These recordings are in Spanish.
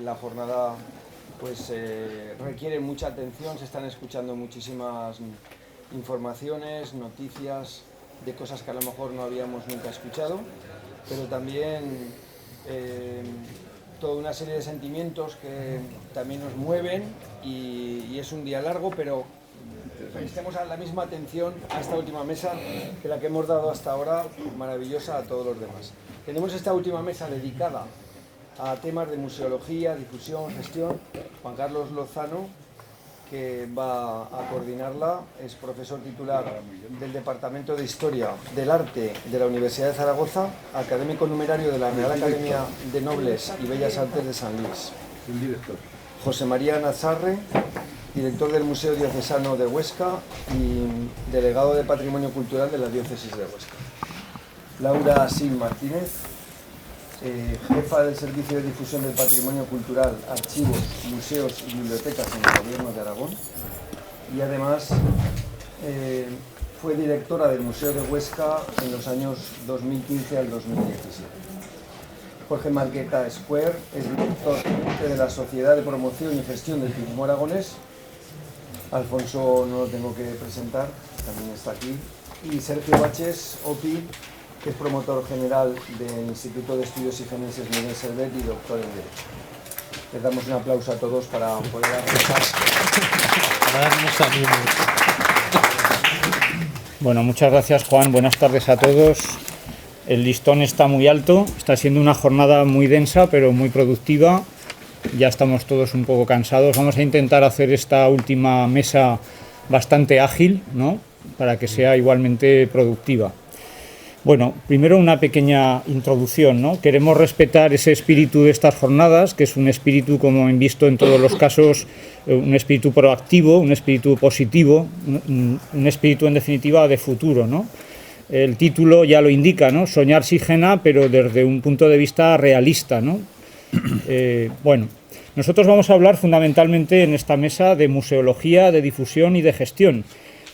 la jornada pues requiere mucha atención, se están escuchando muchísimas informaciones, noticias de cosas que a lo mejor no habíamos nunca escuchado, pero también toda una serie de sentimientos que también nos mueven y es un día largo, pero prestemos la misma atención a esta última mesa que la que hemos dado hasta ahora, maravillosa a todos los demás. Tenemos esta última mesa dedicada a temas de museología, difusión, gestión. Juan Carlos Lozano, que va a coordinarla, es profesor titular del Departamento de Historia del Arte de la Universidad de Zaragoza, académico numerario de la Real Academia de Nobles y Bellas Artes de San Luis. José María Nazarre, director del Museo Diocesano de Huesca y delegado de Patrimonio Cultural de la Diócesis de Huesca. Laura Sil Martínez, jefa del Servicio de Difusión del Patrimonio Cultural, Archivos, Museos y Bibliotecas en el Gobierno de Aragón. Y además fue directora del Museo de Huesca en los años 2015 al 2017. Jorge Marqueta Square es director de la Sociedad de Promoción y Gestión del Turismo Aragonés. Alfonso no lo tengo que presentar, también está aquí. Y Sergio Baches, OPI, que es promotor general del Instituto de Estudios Higienenses Miguel Servet y doctor en Derecho. Les damos un aplauso a todos para poder arrancar. Bueno, muchas gracias, Juan. Buenas tardes a todos. El listón está muy alto, está siendo una jornada muy densa, pero muy productiva. Ya estamos todos un poco cansados. Vamos a intentar hacer esta última mesa bastante ágil, ¿no?, para que sea igualmente productiva. Bueno, primero una pequeña introducción, ¿no? Queremos respetar ese espíritu de estas jornadas, que es un espíritu, como han visto en todos los casos, un espíritu proactivo, un espíritu positivo, un espíritu, en definitiva, de futuro, ¿no? El título ya lo indica, ¿no? Soñar Sigena, pero desde un punto de vista realista, ¿no? Bueno, nosotros vamos a hablar fundamentalmente en esta mesa de museología, de difusión y de gestión.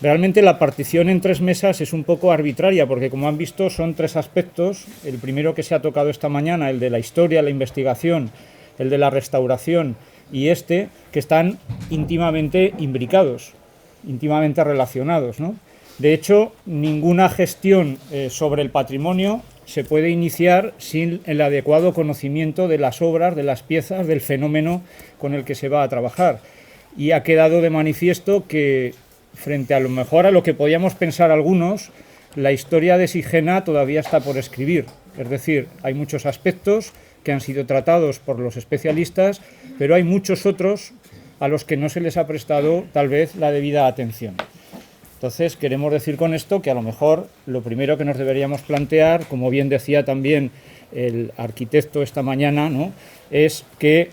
Realmente la partición en tres mesas es un poco arbitraria porque, como han visto, son tres aspectos. El primero que se ha tocado esta mañana, el de la historia, la investigación, el de la restauración y este, que están íntimamente imbricados, íntimamente relacionados, ¿no? De hecho, ninguna gestión sobre el patrimonio se puede iniciar sin el adecuado conocimiento de las obras, de las piezas, del fenómeno con el que se va a trabajar. Y ha quedado de manifiesto que, frente a lo mejor a lo que podíamos pensar algunos, la historia de Sigena todavía está por escribir. Es decir, hay muchos aspectos que han sido tratados por los especialistas, pero hay muchos otros a los que no se les ha prestado tal vez la debida atención. Entonces, queremos decir con esto que a lo mejor lo primero que nos deberíamos plantear, como bien decía también el arquitecto esta mañana, ¿no?, es que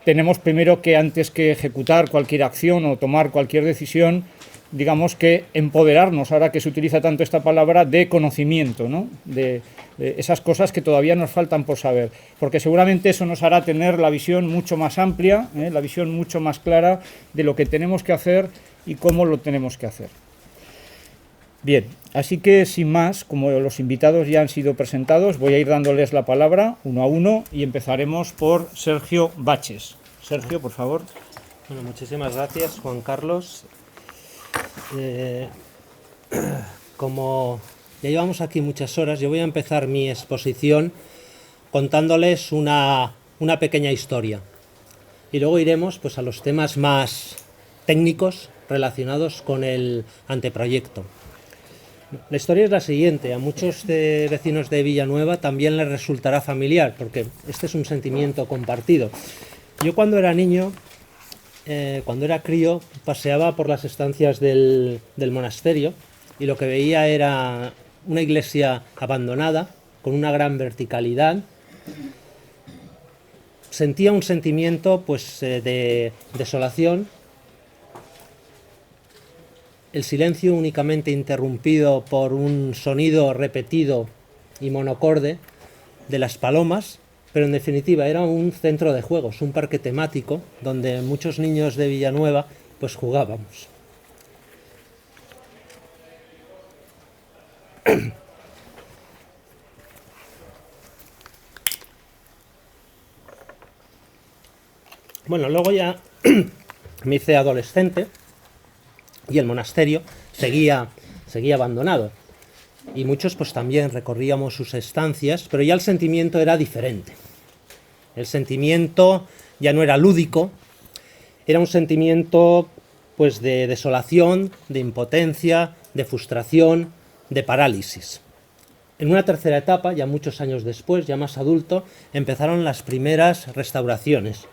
tenemos primero que, antes que ejecutar cualquier acción o tomar cualquier decisión, digamos que empoderarnos, ahora que se utiliza tanto esta palabra, de conocimiento, ¿no?, de esas cosas que todavía nos faltan por saber, porque seguramente eso nos hará tener la visión mucho más amplia, la visión mucho más clara de lo que tenemos que hacer y cómo lo tenemos que hacer. Bien, así que sin más, como los invitados ya han sido presentados, voy a ir dándoles la palabra uno a uno y empezaremos por Sergio Baches. Sergio, por favor. Bueno, muchísimas gracias, Juan Carlos. Como ya llevamos aquí muchas horas, yo voy a empezar mi exposición contándoles una pequeña historia. Y luego iremos pues a los temas más técnicos relacionados con el anteproyecto. La historia es la siguiente. A muchos vecinos de Villanueva también les resultará familiar, porque este es un sentimiento compartido. Yo, cuando era niño, cuando era crío, paseaba por las estancias del monasterio y lo que veía era una iglesia abandonada, con una gran verticalidad. Sentía un sentimiento pues, de desolación. El silencio únicamente interrumpido por un sonido repetido y monocorde de las palomas, pero en definitiva era un centro de juegos, un parque temático donde muchos niños de Villanueva pues jugábamos. Bueno, luego ya me hice adolescente y el monasterio seguía abandonado. Y muchos pues también recorríamos sus estancias, pero ya el sentimiento era diferente. El sentimiento ya no era lúdico, era un sentimiento pues de desolación, de impotencia, de frustración, de parálisis. En una tercera etapa, ya muchos años después, ya más adulto, empezaron las primeras restauraciones.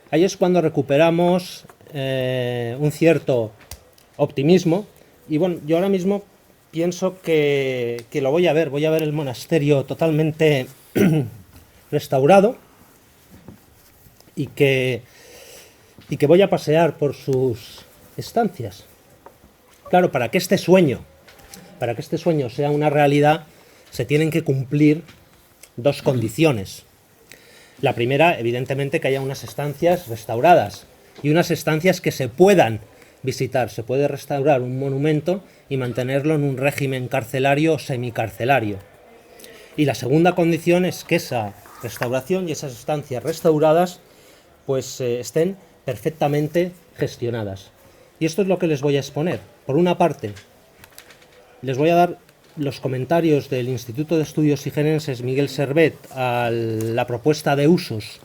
Ahí es cuando recuperamos un cierto optimismo y bueno, yo ahora mismo pienso que lo voy a ver el monasterio totalmente restaurado y que voy a pasear por sus estancias. Claro, para que este sueño sea una realidad, se tienen que cumplir dos condiciones. La primera, evidentemente, que haya unas estancias restauradas y unas estancias que se puedan visitar. Se puede restaurar un monumento y mantenerlo en un régimen carcelario o semicarcelario. Y la segunda condición es que esa restauración y esas estancias restauradas pues estén perfectamente gestionadas. Y esto es lo que les voy a exponer. Por una parte, les voy a dar los comentarios del Instituto de Estudios Higenenses Miguel Servet a la propuesta de usos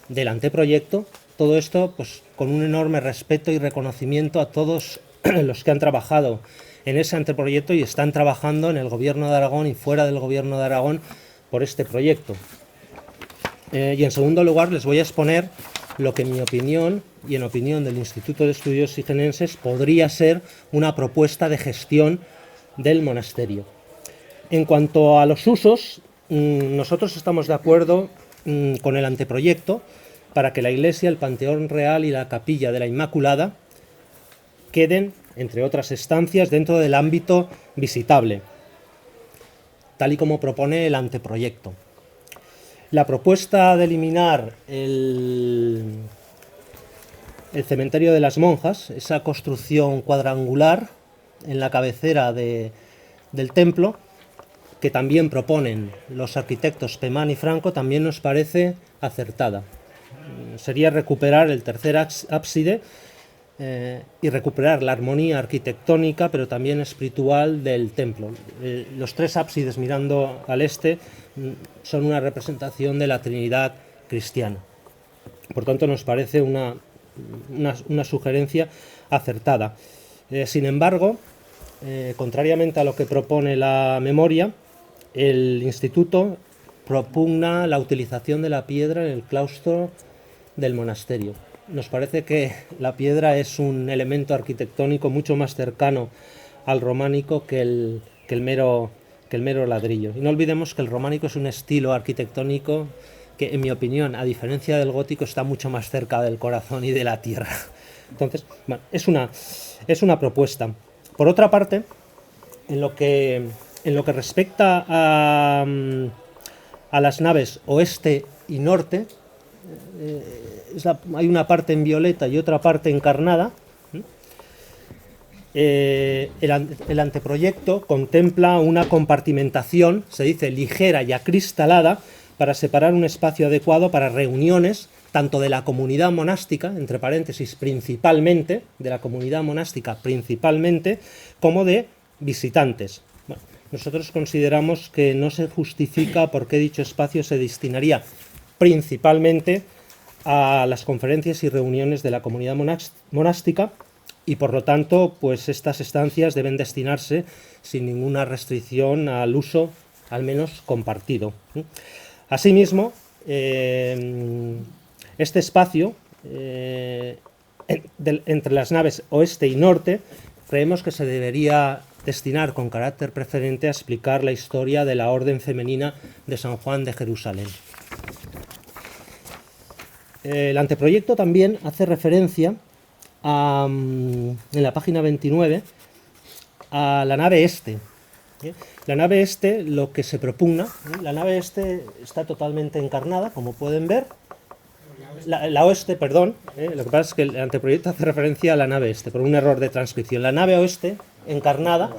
del anteproyecto. Todo esto pues con un enorme respeto y reconocimiento a todos los que han trabajado en ese anteproyecto y están trabajando en el Gobierno de Aragón y fuera del Gobierno de Aragón por este proyecto. Y en segundo lugar les voy a exponer lo que en mi opinión y en opinión del Instituto de Estudios Higenenses podría ser una propuesta de gestión del monasterio. En cuanto a los usos, nosotros estamos de acuerdo con el anteproyecto para que la iglesia, el Panteón Real y la Capilla de la Inmaculada queden, entre otras estancias, dentro del ámbito visitable, tal y como propone el anteproyecto. La propuesta de eliminar el cementerio de las monjas, esa construcción cuadrangular en la cabecera del templo, que también proponen los arquitectos Pemán y Franco, también nos parece acertada. Sería recuperar el tercer ábside y recuperar la armonía arquitectónica, pero también espiritual del templo. Los tres ábsides mirando al este son una representación de la Trinidad cristiana. Por tanto, nos parece una sugerencia acertada. Sin embargo, contrariamente a lo que propone la memoria, el Instituto propugna la utilización de la piedra en el claustro del monasterio. Nos parece que la piedra es un elemento arquitectónico mucho más cercano al románico que el mero ladrillo. Y no olvidemos que el románico es un estilo arquitectónico que, en mi opinión, a diferencia del gótico, está mucho más cerca del corazón y de la tierra. Entonces, bueno, es una propuesta. Por otra parte, en lo que respecta a las naves oeste y norte, hay una parte en violeta y otra parte encarnada. El anteproyecto contempla una compartimentación, se dice ligera y acristalada, para separar un espacio adecuado para reuniones tanto de la comunidad monástica, entre paréntesis principalmente, de la comunidad monástica principalmente, como de visitantes. Bueno, nosotros consideramos que no se justifica por qué dicho espacio se destinaría principalmente a las conferencias y reuniones de la comunidad monástica y por lo tanto pues estas estancias deben destinarse sin ninguna restricción al uso, al menos compartido. Asimismo, este espacio entre las naves oeste y norte creemos que se debería destinar con carácter preferente a explicar la historia de la Orden Femenina de San Juan de Jerusalén. El anteproyecto también hace referencia en la página 29 a la nave este. La nave este, lo que se propugna, la nave este está totalmente encarnada, como pueden ver. La oeste, perdón, lo que pasa es que el anteproyecto hace referencia a la nave este, por un error de transcripción. La nave oeste, encarnada,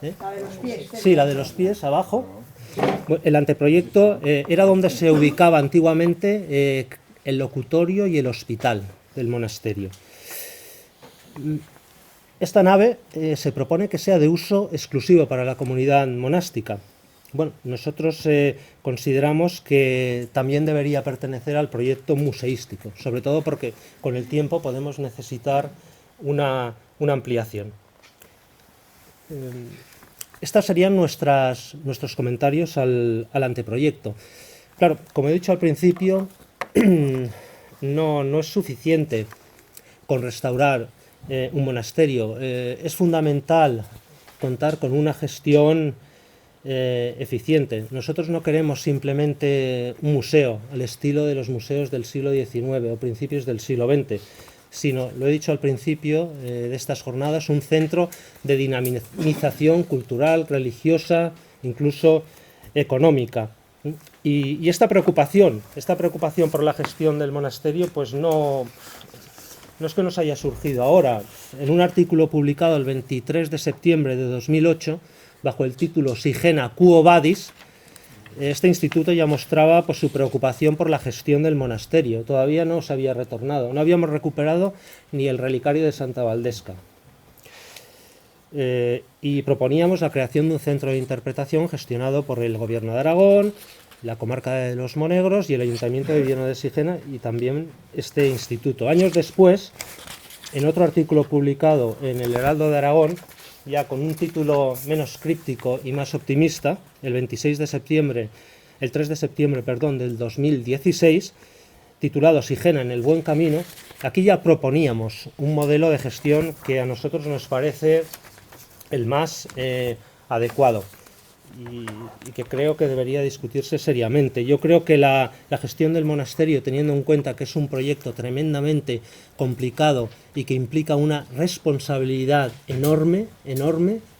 La de los pies. sí, la de los pies, abajo. El anteproyecto era donde se ubicaba antiguamente el locutorio y el hospital del monasterio. Esta nave se propone que sea de uso exclusivo para la comunidad monástica. Bueno, nosotros consideramos que también debería pertenecer al proyecto museístico, sobre todo porque con el tiempo podemos necesitar una ampliación. Estos serían nuestros comentarios al anteproyecto. Claro, como he dicho al principio, no es suficiente con restaurar un monasterio. Es fundamental contar con una gestión eficiente. Nosotros no queremos simplemente un museo al estilo de los museos del siglo XIX o principios del siglo XX, sino, lo he dicho al principio de estas jornadas, un centro de dinamización cultural, religiosa, incluso económica. Y esta preocupación por la gestión del monasterio, pues no es que nos haya surgido ahora. En un artículo publicado el 23 de septiembre de 2008, bajo el título Sigena Quo Vadis, este instituto ya mostraba pues, su preocupación por la gestión del monasterio. Todavía no se había retornado, no habíamos recuperado ni el relicario de Santa Valdesca. Y proponíamos la creación de un centro de interpretación gestionado por el Gobierno de Aragón, la comarca de los Monegros y el Ayuntamiento de Villena de Sigena, y también este instituto. Años después, en otro artículo publicado en el Heraldo de Aragón, ya con un título menos críptico y más optimista, el 3 de septiembre, del 2016, titulado Sigena en el buen camino, aquí ya proponíamos un modelo de gestión que a nosotros nos parece el más adecuado y que creo que debería discutirse seriamente. Yo creo que la gestión del monasterio, teniendo en cuenta que es un proyecto tremendamente complicado y que implica una responsabilidad enorme,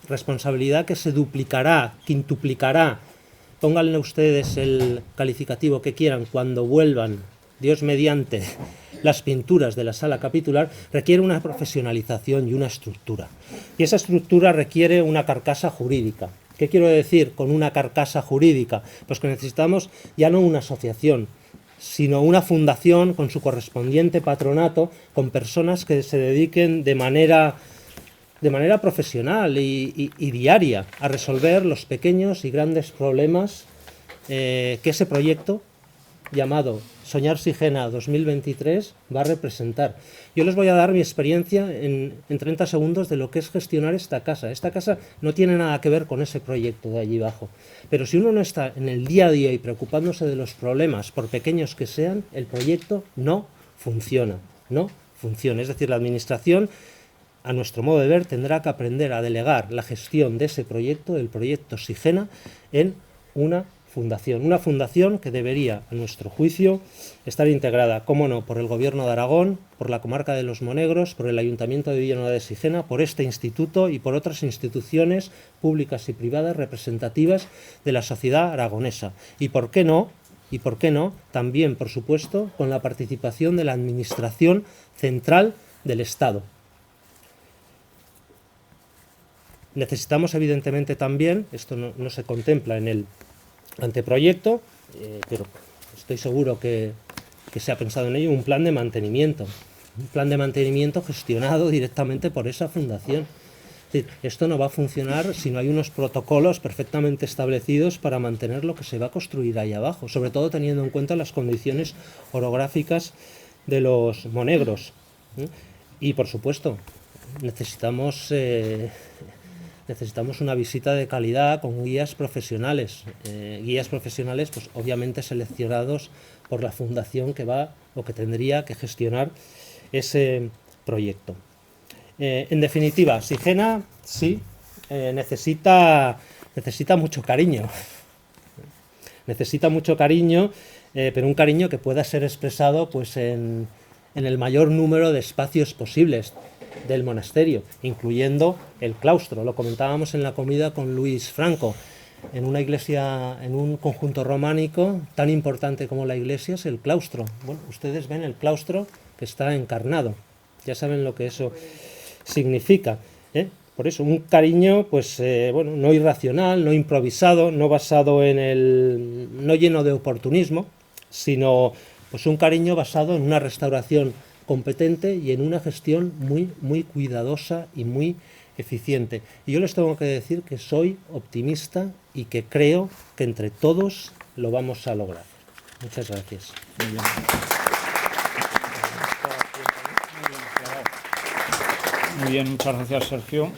responsabilidad que se duplicará, quintuplicará, pónganle ustedes el calificativo que quieran cuando vuelvan, Dios mediante, las pinturas de la sala capitular, requiere una profesionalización y una estructura. Y esa estructura requiere una carcasa jurídica. ¿Qué quiero decir con una carcasa jurídica? Pues que necesitamos ya no una asociación, sino una fundación con su correspondiente patronato, con personas que se dediquen de manera profesional y diaria a resolver los pequeños y grandes problemas que ese proyecto llamado Soñar Sigena 2023 va a representar. Yo les voy a dar mi experiencia en 30 segundos de lo que es gestionar esta casa. Esta casa no tiene nada que ver con ese proyecto de allí abajo. Pero si uno no está en el día a día y preocupándose de los problemas, por pequeños que sean, el proyecto no funciona. Es decir, la administración, a nuestro modo de ver, tendrá que aprender a delegar la gestión de ese proyecto, el proyecto Sigena, en una fundación que debería, a nuestro juicio, estar integrada, cómo no, por el Gobierno de Aragón, por la comarca de los Monegros, por el Ayuntamiento de Villanueva de Sigena, por este instituto y por otras instituciones públicas y privadas representativas de la sociedad aragonesa. Y por qué no, también, por supuesto, con la participación de la Administración Central del Estado. Necesitamos, evidentemente, también, esto no se contempla en el anteproyecto, pero estoy seguro que se ha pensado en ello, un plan de mantenimiento gestionado directamente por esa fundación. Es decir, esto no va a funcionar si no hay unos protocolos perfectamente establecidos para mantener lo que se va a construir ahí abajo, sobre todo teniendo en cuenta las condiciones orográficas de los Monegros. Y, por supuesto, necesitamos una visita de calidad con guías profesionales, pues obviamente seleccionados por la fundación que va o que tendría que gestionar ese proyecto. En definitiva, Sigena sí necesita mucho cariño. Necesita mucho cariño, pero un cariño que pueda ser expresado pues en el mayor número de espacios posibles del monasterio, incluyendo el claustro. Lo comentábamos en la comida con Luis Franco. En una iglesia, en un conjunto románico tan importante como la iglesia es el claustro. Bueno, ustedes ven el claustro que está encarnado. Ya saben lo que eso significa. Por eso, un cariño, pues, no irracional, no improvisado, no basado no lleno de oportunismo, sino Pues un cariño basado en una restauración competente y en una gestión muy cuidadosa y muy eficiente. Y yo les tengo que decir que soy optimista y que creo que entre todos lo vamos a lograr. Muchas gracias. Muy bien. Muy bien, muchas gracias, Sergio.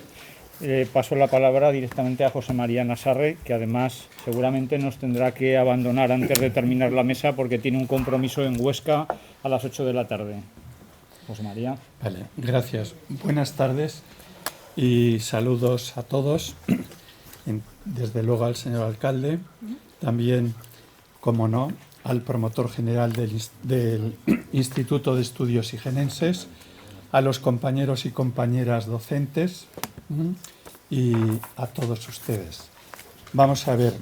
Paso la palabra directamente a José María Nasarre, que además seguramente nos tendrá que abandonar antes de terminar la mesa porque tiene un compromiso en Huesca a las 8 de la tarde. José María. Vale, gracias. Buenas tardes y saludos a todos. Desde luego al señor alcalde, también, como no, al promotor general del Instituto de Estudios Higenenses, a los compañeros y compañeras docentes y a todos ustedes. Vamos a ver,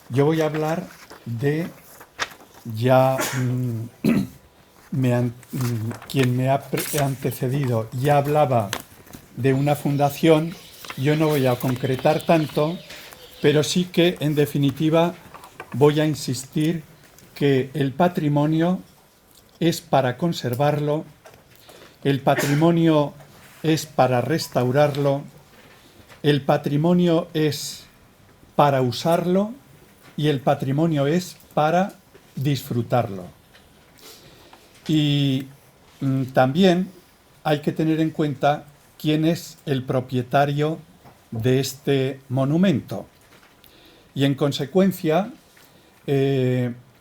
yo voy a hablar de quien me ha antecedido ya hablaba de una fundación. Yo no voy a concretar tanto, pero sí que en definitiva voy a insistir que el patrimonio es para conservarlo, el patrimonio es para restaurarlo, el patrimonio es para usarlo y el patrimonio es para disfrutarlo. Y también hay que tener en cuenta quién es el propietario de este monumento. Y en consecuencia,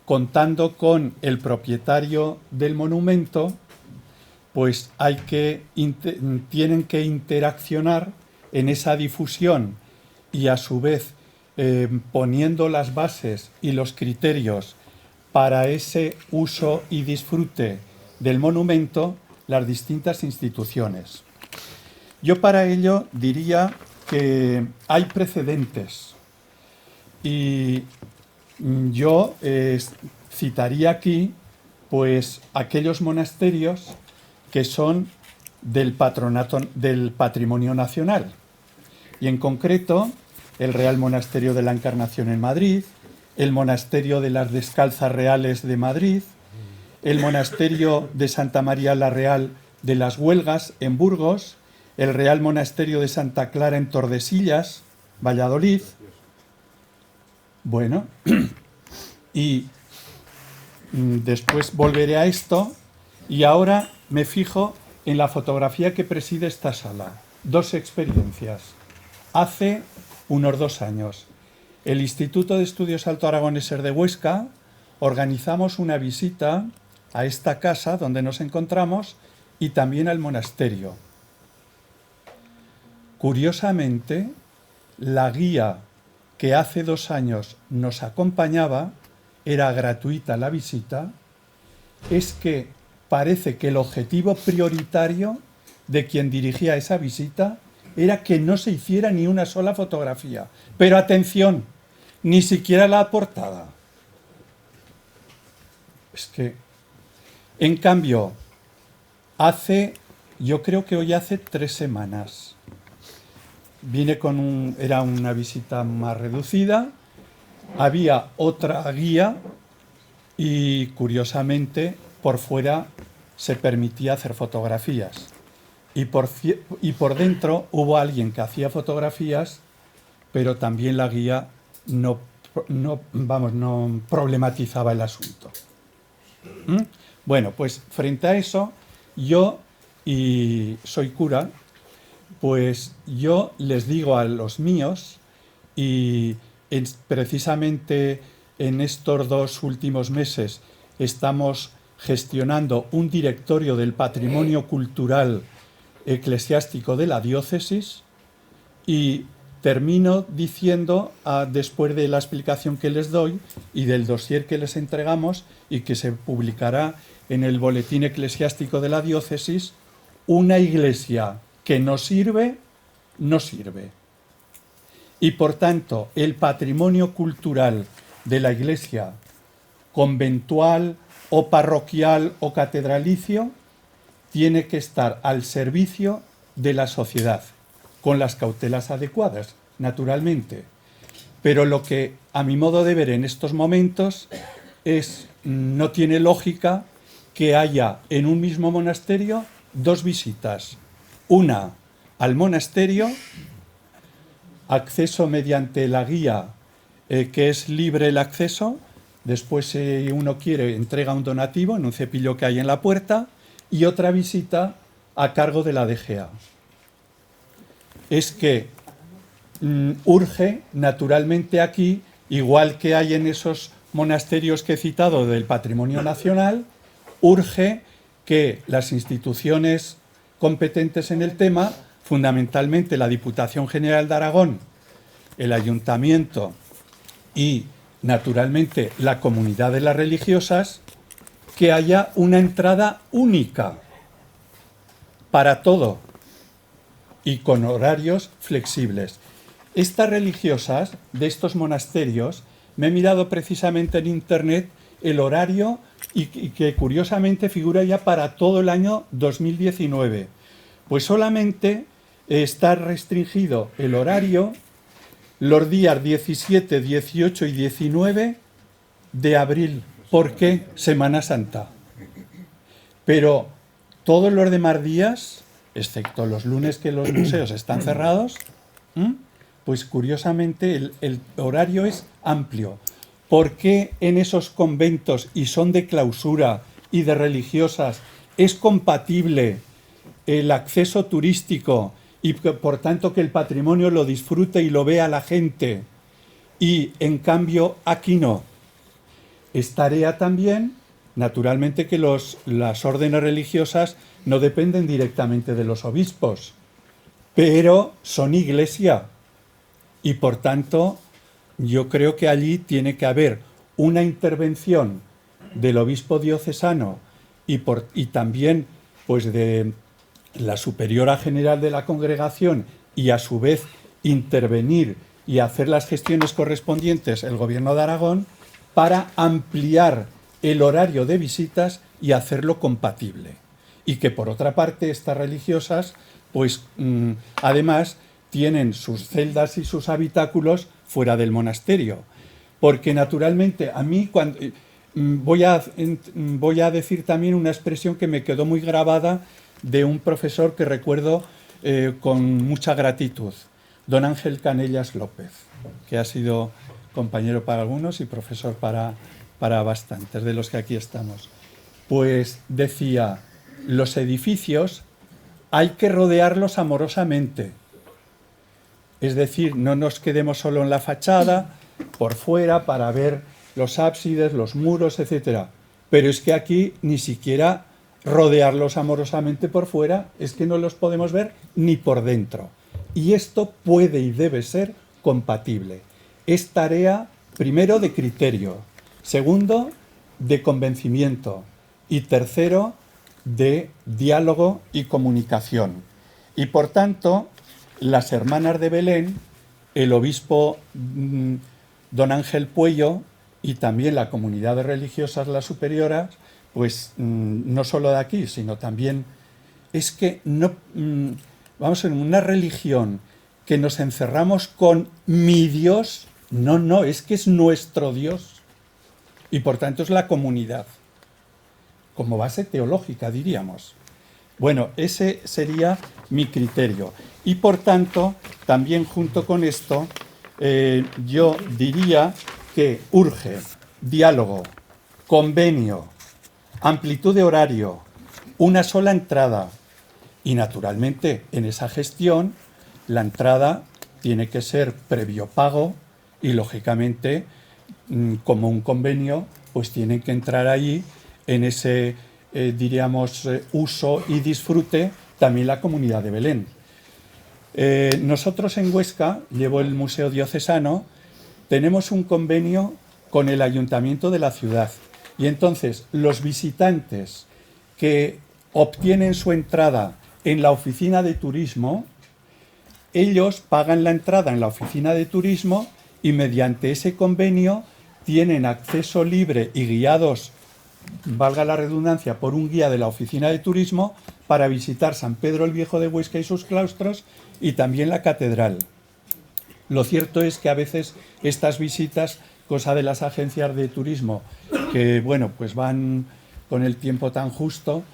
contando con el propietario del monumento, pues tienen que interaccionar en esa difusión y a su vez poniendo las bases y los criterios para ese uso y disfrute del monumento las distintas instituciones. Yo para ello diría que hay precedentes y yo citaría aquí pues aquellos monasterios que son del patrimonio nacional y en concreto el Real Monasterio de la Encarnación en Madrid, el Monasterio de las Descalzas Reales de Madrid, el Monasterio de Santa María la Real de las Huelgas en Burgos, el Real Monasterio de Santa Clara en Tordesillas, Valladolid. Bueno, y después volveré a esto y ahora me fijo en la fotografía que preside esta sala. Dos experiencias. Hace unos 2 años, el Instituto de Estudios Alto Aragoneses de Huesca organizamos una visita a esta casa donde nos encontramos y también al monasterio. Curiosamente, la guía que hace 2 años nos acompañaba, era gratuita la visita, es que parece que el objetivo prioritario de quien dirigía esa visita era que no se hiciera ni una sola fotografía. Pero atención, ni siquiera la portada. Es que, en cambio, yo creo que hoy hace 3 semanas, vine era una visita más reducida, había otra guía y, curiosamente, por fuera se permitía hacer fotografías. Y por dentro hubo alguien que hacía fotografías, pero también la guía no problematizaba el asunto. Bueno, pues frente a eso, yo, y soy cura, pues yo les digo a los míos, y precisamente en estos 2 últimos meses estamos gestionando un directorio del patrimonio cultural eclesiástico de la diócesis, y termino diciendo, después de la explicación que les doy y del dossier que les entregamos y que se publicará en el boletín eclesiástico de la diócesis, una iglesia que no sirve, no sirve. Y por tanto, el patrimonio cultural de la iglesia conventual o parroquial o catedralicio tiene que estar al servicio de la sociedad, con las cautelas adecuadas, naturalmente. Pero lo que, a mi modo de ver en estos momentos, es no tiene lógica que haya en un mismo monasterio dos visitas. Una al monasterio, acceso mediante la guía, que es libre el acceso. Después, si uno quiere, entrega un donativo en un cepillo que hay en la puerta, y otra visita a cargo de la DGA. Es que urge naturalmente aquí, igual que hay en esos monasterios que he citado del Patrimonio Nacional, urge que las instituciones competentes en el tema, fundamentalmente la Diputación General de Aragón, el Ayuntamiento y, naturalmente, la comunidad de las religiosas, que haya una entrada única para todo y con horarios flexibles. Estas religiosas de estos monasterios, me he mirado precisamente en internet el horario y que curiosamente figura ya para todo el año 2019. Pues solamente está restringido el horario los días 17, 18 y 19 de abril. ¿Por qué? Semana Santa. Pero todos los demás días, excepto los lunes que los museos están cerrados, pues curiosamente el horario es amplio. ¿Por qué en esos conventos, y son de clausura y de religiosas, es compatible el acceso turístico y por tanto que el patrimonio lo disfrute y lo vea la gente, y en cambio aquí no? Es tarea también, naturalmente, que las órdenes religiosas no dependen directamente de los obispos, pero son iglesia y por tanto yo creo que allí tiene que haber una intervención del obispo diocesano y también pues de la superiora general de la congregación, y a su vez intervenir y hacer las gestiones correspondientes el Gobierno de Aragón para ampliar el horario de visitas y hacerlo compatible. Y que por otra parte estas religiosas pues además tienen sus celdas y sus habitáculos fuera del monasterio. Porque naturalmente a mí voy a decir también una expresión que me quedó muy grabada de un profesor que recuerdo con mucha gratitud, don Ángel Canellas López, que ha sido compañero para algunos y profesor para bastantes de los que aquí estamos. Pues decía, los edificios hay que rodearlos amorosamente. Es decir, no nos quedemos solo en la fachada, por fuera, para ver los ábsides, los muros, etc. Pero es que aquí ni siquiera rodearlos amorosamente por fuera, es que no los podemos ver ni por dentro. Y esto puede y debe ser compatible. Es tarea, primero, de criterio, segundo, de convencimiento y tercero, de diálogo y comunicación. Y por tanto, las hermanas de Belén, el obispo don Ángel Puello y también la comunidad de religiosas, las superioras, pues no solo de aquí, sino también, es que no, vamos, en una religión que nos encerramos con mi Dios, no, es que es nuestro Dios y por tanto es la comunidad, como base teológica, diríamos. Bueno, ese sería mi criterio. Y por tanto, también junto con esto, yo diría que urge diálogo, convenio, amplitud de horario, una sola entrada. Y naturalmente, en esa gestión, la entrada tiene que ser previo pago y, lógicamente, como un convenio, pues tienen que entrar ahí en ese, diríamos, uso y disfrute también la comunidad de Belén. Nosotros en Huesca, llevo el Museo Diocesano, tenemos un convenio con el Ayuntamiento de la ciudad. Y entonces los visitantes que obtienen su entrada en la oficina de turismo, ellos pagan la entrada en la oficina de turismo y mediante ese convenio tienen acceso libre y guiados, valga la redundancia, por un guía de la oficina de turismo para visitar San Pedro el Viejo de Huesca y sus claustros y también la catedral. Lo cierto es que a veces estas visitas, cosa de las agencias de turismo, que bueno, pues van con el tiempo tan justo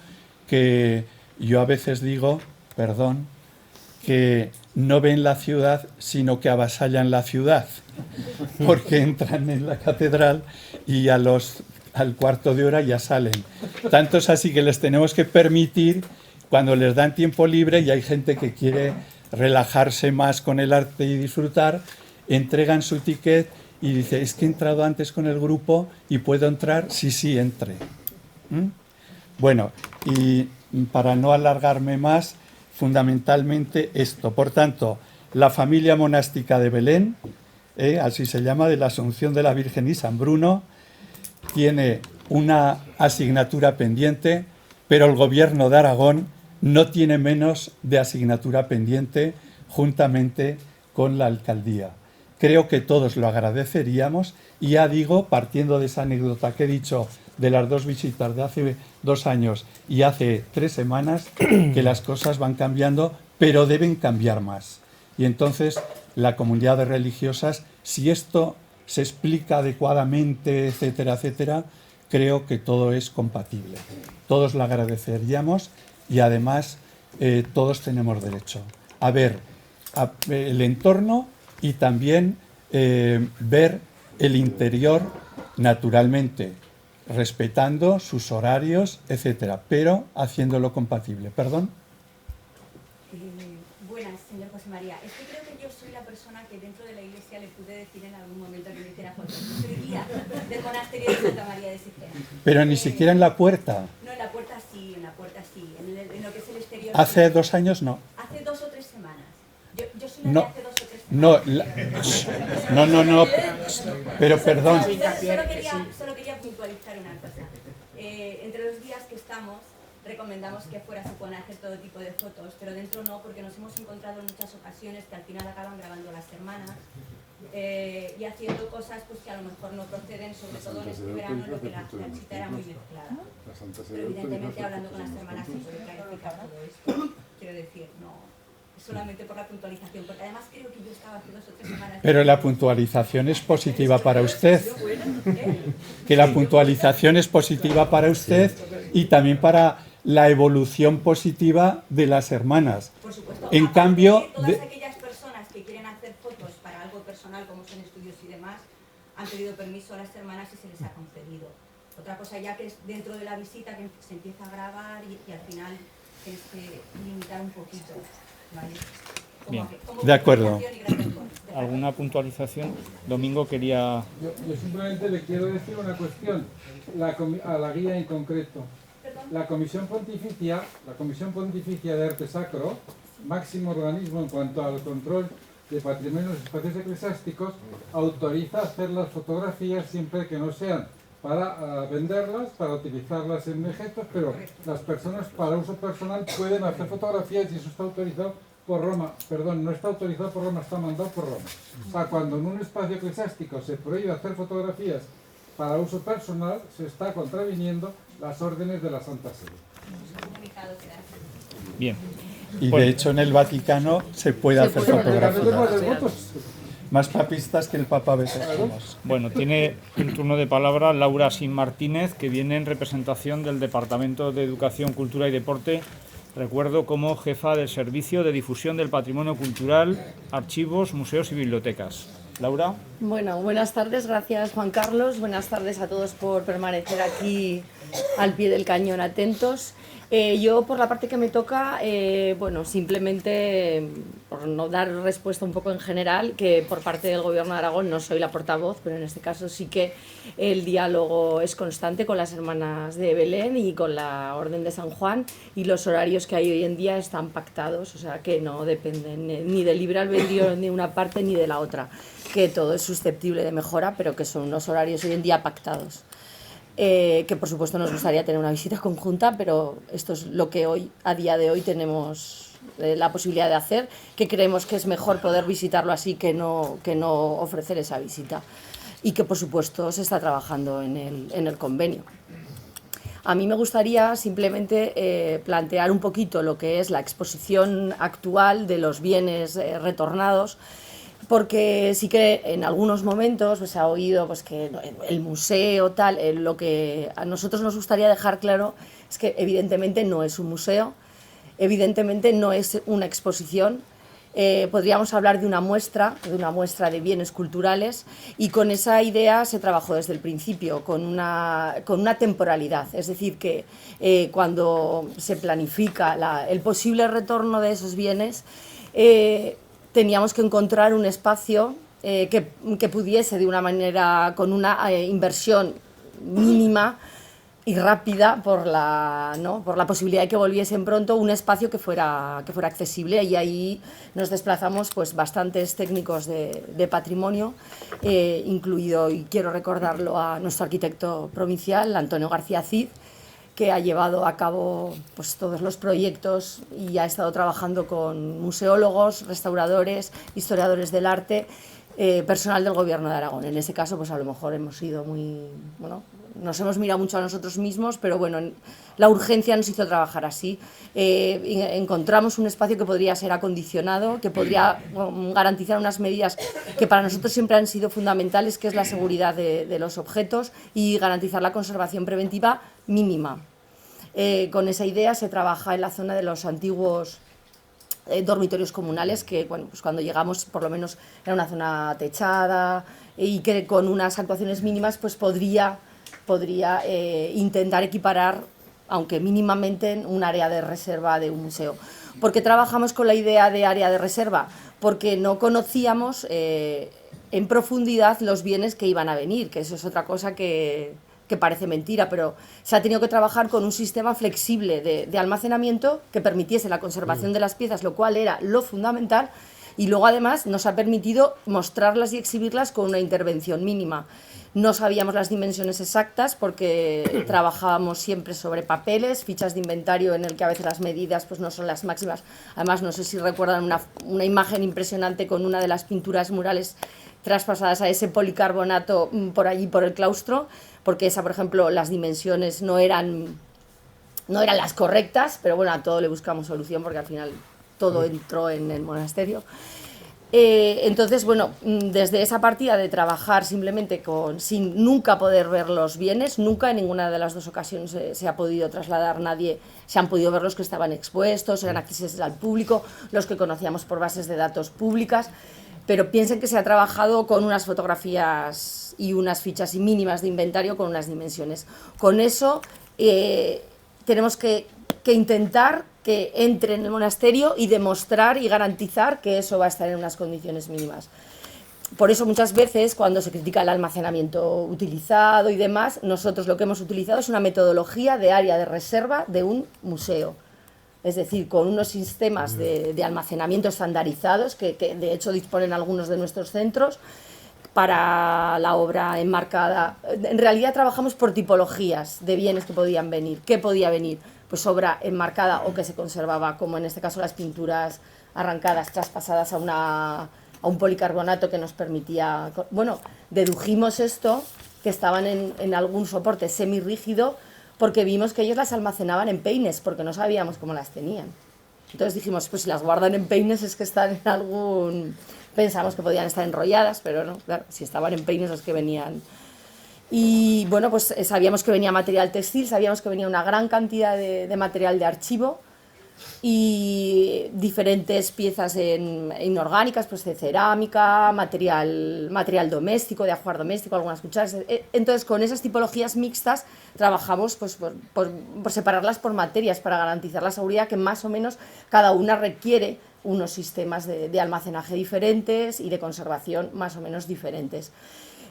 que yo a veces digo, perdón, que no ven la ciudad, sino que avasallan la ciudad, porque entran en la catedral y al cuarto de hora ya salen. Tanto es así que les tenemos que permitir, cuando les dan tiempo libre y hay gente que quiere relajarse más con el arte y disfrutar, entregan su ticket y dice, es que he entrado antes con el grupo y puedo entrar, sí, entre. Bueno, y para no alargarme más, fundamentalmente esto. Por tanto, la familia monástica de Belén, así se llama, de la Asunción de la Virgen y San Bruno, tiene una asignatura pendiente, pero el Gobierno de Aragón no tiene menos de asignatura pendiente juntamente con la alcaldía. Creo que todos lo agradeceríamos y ya digo, partiendo de esa anécdota que he dicho de las dos visitas de hace 2 años y hace 3 semanas, que las cosas van cambiando, pero deben cambiar más. Y entonces la comunidad de religiosas, si esto se explica adecuadamente, etcétera, etcétera, creo que todo es compatible. Todos lo agradeceríamos y además todos tenemos derecho a ver el entorno y también ver el interior, naturalmente, respetando sus horarios, etcétera, pero haciéndolo compatible. ¿Perdón? Buenas, señor José María. Es que creo que yo soy la persona que dentro de la iglesia le pude decir en algún momento que me hiciera fotos. Yo soy guía del monasterio de Santa María de Sigena. Pero ni siquiera en la puerta. No, en la puerta sí, en lo que es el exterior. Hace 2 años no. Hace 2 o 3 semanas. Yo soy la No. de hace 2 o 3 semanas. No, pero perdón. Solo quería puntualizar una cosa. Entre los días que estamos, recomendamos que fuera se puedan hacer todo tipo de fotos, pero dentro no, porque nos hemos encontrado en muchas ocasiones que al final acaban grabando las hermanas y haciendo cosas pues que a lo mejor no proceden, sobre todo en este verano en lo que la cita era muy mezclada. Pero evidentemente hablando con las hermanas se puede clarificar todo esto. Quiero decir, no solamente por la puntualización, porque además creo que yo estaba hace 2 o 3 semanas... Pero la puntualización es positiva para usted. Que la puntualización es positiva para usted y también para la evolución positiva de las hermanas. Por supuesto. En cambio... Todas aquellas personas que quieren hacer fotos para algo personal, como son estudios y demás, han pedido permiso a las hermanas y se les ha concedido. Otra cosa ya que es dentro de la visita que se empieza a grabar y al final tienes que limitar un poquito. ¿Vale? Bien. De acuerdo. ¿Alguna puntualización? Domingo quería... Yo simplemente le quiero decir una cuestión a la guía en concreto. La Comisión Pontificia de Arte Sacro, máximo organismo en cuanto al control de patrimonios y espacios eclesiásticos, autoriza hacer las fotografías siempre que no sean para venderlas, para utilizarlas en objetos, pero las personas para uso personal pueden hacer fotografías y eso está autorizado por Roma. Perdón, no está autorizado por Roma, está mandado por Roma. O sea, cuando en un espacio eclesiástico se prohíbe hacer fotografías para uso personal, se está contraviniendo las órdenes de la Santa Sede. Bien. Y de hecho en el Vaticano se puede hacer fotografías. Fotos. Más papistas que el Papa a veces somos. Bueno, tiene un turno de palabra Laura Sin Martínez, que viene en representación del Departamento de Educación, Cultura y Deporte. Recuerdo como jefa del Servicio de Difusión del Patrimonio Cultural, Archivos, Museos y Bibliotecas. Laura. Bueno, buenas tardes, gracias Juan Carlos, buenas tardes a todos por permanecer aquí al pie del cañón atentos. Yo por la parte que me toca, bueno, simplemente por no dar respuesta un poco en general, que por parte del Gobierno de Aragón no soy la portavoz, pero en este caso sí que el diálogo es constante con las hermanas de Belén y con la Orden de San Juan, y los horarios que hay hoy en día están pactados, o sea que no dependen ni del libre albedrío de una parte ni de la otra, que todo es susceptible de mejora, pero que son unos horarios hoy en día pactados. Que por supuesto nos gustaría tener una visita conjunta, pero esto es lo que hoy, a día de hoy, tenemos la posibilidad de hacer, que creemos que es mejor poder visitarlo así que no ofrecer esa visita, y que por supuesto se está trabajando en el convenio. A mí me gustaría simplemente plantear un poquito lo que es la exposición actual de los bienes retornados, porque sí que en algunos momentos pues, se ha oído pues, que el museo, tal, lo que a nosotros nos gustaría dejar claro es que evidentemente no es un museo, evidentemente no es una exposición. Podríamos hablar de una muestra de bienes culturales, y con esa idea se trabajó desde el principio, con una temporalidad, es decir, que cuando se planifica el posible retorno de esos bienes, teníamos que encontrar un espacio que pudiese de una manera, con una inversión mínima y rápida por la posibilidad de que volviesen pronto, un espacio que fuera accesible, y ahí nos desplazamos pues bastantes técnicos de patrimonio, incluido, y quiero recordarlo, a nuestro arquitecto provincial, Antonio García Cid, que ha llevado a cabo pues todos los proyectos y ha estado trabajando con museólogos, restauradores, historiadores del arte, personal del Gobierno de Aragón. En ese caso, pues a lo mejor hemos sido nos hemos mirado mucho a nosotros mismos, pero bueno, la urgencia nos hizo trabajar así. Encontramos un espacio que podría ser acondicionado, que podría garantizar unas medidas que para nosotros siempre han sido fundamentales, que es la seguridad de los objetos y garantizar la conservación preventiva mínima. Con esa idea se trabaja en la zona de los antiguos dormitorios comunales, que bueno, pues cuando llegamos por lo menos era una zona techada, y que con unas actuaciones mínimas pues podría intentar equiparar, aunque mínimamente, un área de reserva de un museo. ¿Por qué trabajamos con la idea de área de reserva? Porque no conocíamos en profundidad los bienes que iban a venir, que eso es otra cosa que parece mentira, pero se ha tenido que trabajar con un sistema flexible de almacenamiento que permitiese la conservación de las piezas, lo cual era lo fundamental, y luego además nos ha permitido mostrarlas y exhibirlas con una intervención mínima. No sabíamos las dimensiones exactas porque trabajábamos siempre sobre papeles, fichas de inventario en el que a veces las medidas pues no son las máximas. Además, no sé si recuerdan una imagen impresionante con una de las pinturas murales traspasadas a ese policarbonato por allí, por el claustro, porque esa, por ejemplo, las dimensiones no eran las correctas, pero bueno, a todo le buscamos solución porque al final todo entró en el monasterio. Entonces, bueno, desde esa partida de trabajar simplemente sin nunca poder ver los bienes, nunca en ninguna de las dos ocasiones se ha podido trasladar nadie, se han podido ver los que estaban expuestos, eran accesibles al público, los que conocíamos por bases de datos públicas, pero piensen que se ha trabajado con unas fotografías y unas fichas mínimas de inventario con unas dimensiones. Con eso tenemos que intentar que entre en el monasterio y demostrar y garantizar que eso va a estar en unas condiciones mínimas. Por eso muchas veces cuando se critica el almacenamiento utilizado y demás, nosotros lo que hemos utilizado es una metodología de área de reserva de un museo. Es decir, con unos sistemas de almacenamiento estandarizados que de hecho disponen algunos de nuestros centros para la obra enmarcada. En realidad trabajamos por tipologías de bienes que podían venir. ¿Qué podía venir? Pues obra enmarcada o que se conservaba, como en este caso las pinturas arrancadas, traspasadas a un policarbonato que nos permitía... Bueno, dedujimos esto, que estaban en algún soporte semirrígido, porque vimos que ellos las almacenaban en peines, porque no sabíamos cómo las tenían. Entonces dijimos, pues si las guardan en peines es que están en algún... Pensamos que podían estar enrolladas, pero no, claro, si estaban en peines es que venían... Y bueno, pues sabíamos que venía material textil, sabíamos que venía una gran cantidad de material de archivo y diferentes piezas inorgánicas, pues de cerámica, material doméstico, de ajuar doméstico, algunas cucharas. Entonces, con esas tipologías mixtas trabajamos pues, por separarlas por materias para garantizar la seguridad, que más o menos cada una requiere unos sistemas de almacenaje diferentes y de conservación más o menos diferentes.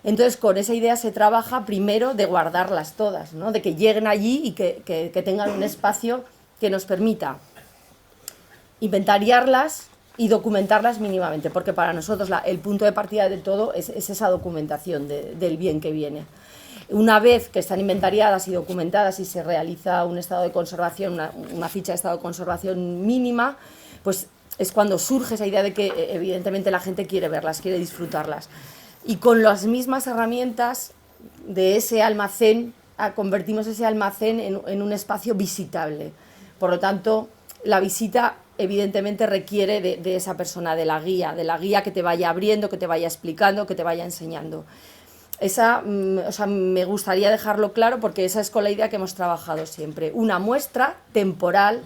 Entonces, con esa idea se trabaja primero de guardarlas todas, ¿no? De que lleguen allí y que tengan un espacio que nos permita inventariarlas y documentarlas mínimamente, porque para nosotros el punto de partida de todo es esa documentación del bien que viene. Una vez que están inventariadas y documentadas y se realiza un estado de conservación, una ficha de estado de conservación mínima, pues es cuando surge esa idea de que evidentemente la gente quiere verlas, quiere disfrutarlas. Y con las mismas herramientas de ese almacén, convertimos ese almacén en un espacio visitable. Por lo tanto, la visita evidentemente requiere de esa persona, de la guía que te vaya abriendo, que te vaya explicando, que te vaya enseñando. O sea, me gustaría dejarlo claro porque esa es con la idea que hemos trabajado siempre. Una muestra temporal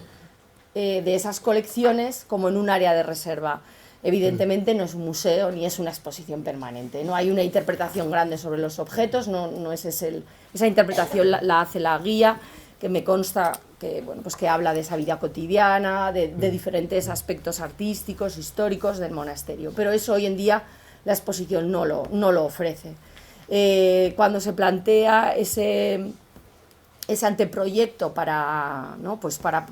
de esas colecciones como en un área de reserva. Evidentemente no es un museo ni es una exposición permanente, no hay una interpretación grande sobre los objetos, no es esa interpretación la hace la guía, que me consta que, bueno, pues que habla de esa vida cotidiana, de diferentes aspectos artísticos, históricos del monasterio, pero eso hoy en día la exposición no lo ofrece. Cuando se plantea ese anteproyecto para, ¿no? Pues para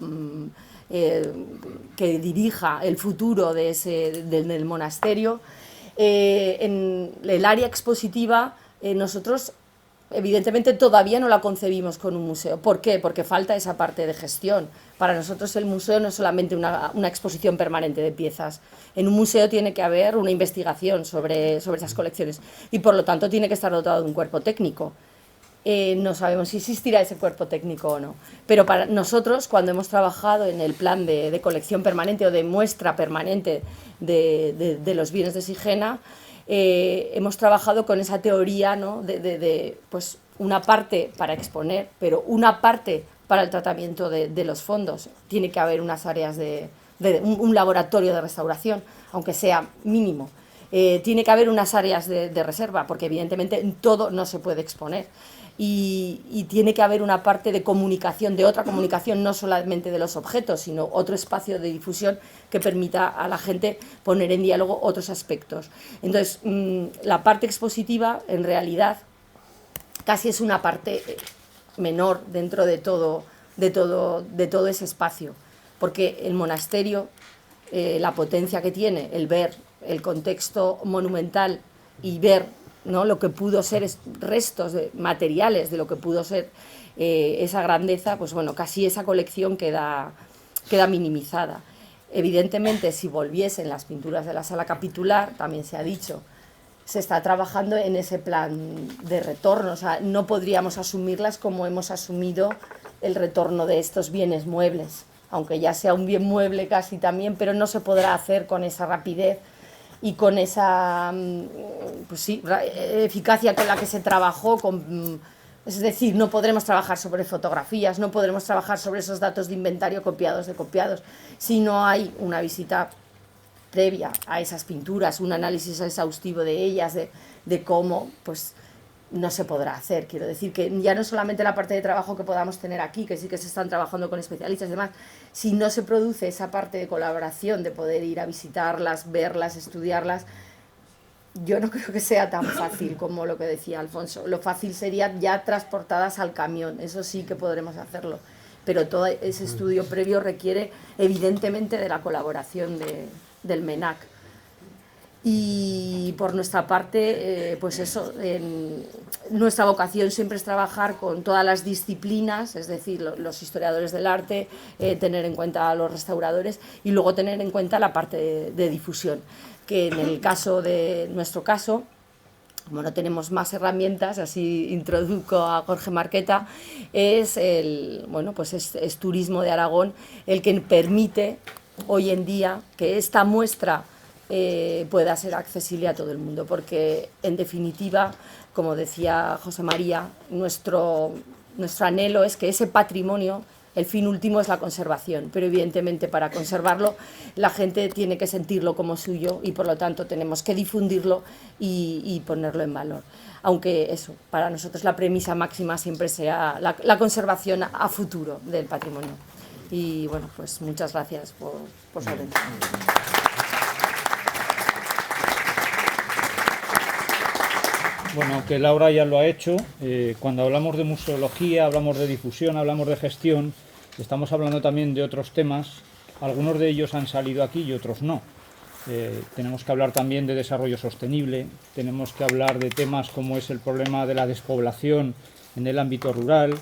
que dirija el futuro del monasterio, en el área expositiva nosotros evidentemente todavía no la concebimos con un museo. ¿Por qué? Porque falta esa parte de gestión. Para nosotros el museo no es solamente una exposición permanente de piezas. En un museo tiene que haber una investigación sobre esas colecciones y por lo tanto tiene que estar dotado de un cuerpo técnico. No sabemos si existirá ese cuerpo técnico o no, pero para nosotros, cuando hemos trabajado en el plan de colección permanente o de muestra permanente de los bienes de Sigena, hemos trabajado con esa teoría, ¿no? Pues una parte para exponer, pero una parte para el tratamiento de los fondos. Tiene que haber unas áreas un laboratorio de restauración, aunque sea mínimo. Tiene que haber unas áreas de reserva, porque evidentemente todo no se puede exponer. Y tiene que haber una parte de comunicación, de otra comunicación, no solamente de los objetos, sino otro espacio de difusión que permita a la gente poner en diálogo otros aspectos. Entonces, la parte expositiva, en realidad, casi es una parte menor dentro de todo ese espacio, porque el monasterio, la potencia que tiene, el ver el contexto monumental y ver, ¿no?, lo que pudo ser restos materiales de lo que pudo ser esa grandeza, pues bueno, casi esa colección queda minimizada. Evidentemente, si volviesen las pinturas de la sala capitular, también se ha dicho, se está trabajando en ese plan de retorno, o sea, no podríamos asumirlas como hemos asumido el retorno de estos bienes muebles, aunque ya sea un bien mueble casi también, pero no se podrá hacer con esa rapidez y con esa, pues sí, eficacia con la que se trabajó, es decir, no podremos trabajar sobre fotografías, no podremos trabajar sobre esos datos de inventario copiados si no hay una visita previa a esas pinturas, un análisis exhaustivo de ellas, de cómo, pues no se podrá hacer. Quiero decir que ya no solamente la parte de trabajo que podamos tener aquí, que sí que se están trabajando con especialistas y demás, si no se produce esa parte de colaboración, de poder ir a visitarlas, verlas, estudiarlas, yo no creo que sea tan fácil como lo que decía Alfonso. Lo fácil sería ya transportadas al camión, eso sí que podremos hacerlo, pero todo ese estudio previo requiere evidentemente de la colaboración del MENAC. Y por nuestra parte, pues eso, nuestra vocación siempre es trabajar con todas las disciplinas, es decir, los historiadores del arte, tener en cuenta a los restauradores y luego tener en cuenta la parte de difusión, que en el caso de nuestro caso, como no tenemos más herramientas, así introduzco a Jorge Marqueta, es es Turismo de Aragón el que permite hoy en día que esta muestra pueda ser accesible a todo el mundo, porque en definitiva, como decía José María, nuestro anhelo es que ese patrimonio, el fin último es la conservación, pero evidentemente para conservarlo la gente tiene que sentirlo como suyo y por lo tanto tenemos que difundirlo y ponerlo en valor. Aunque eso, para nosotros la premisa máxima siempre sea la conservación a futuro del patrimonio. Y bueno, pues muchas gracias por su atención. Bueno, que Laura ya lo ha hecho. Cuando hablamos de museología, hablamos de difusión, hablamos de gestión, estamos hablando también de otros temas. Algunos de ellos han salido aquí y otros no. Tenemos que hablar también de desarrollo sostenible, tenemos que hablar de temas como es el problema de la despoblación en el ámbito rural,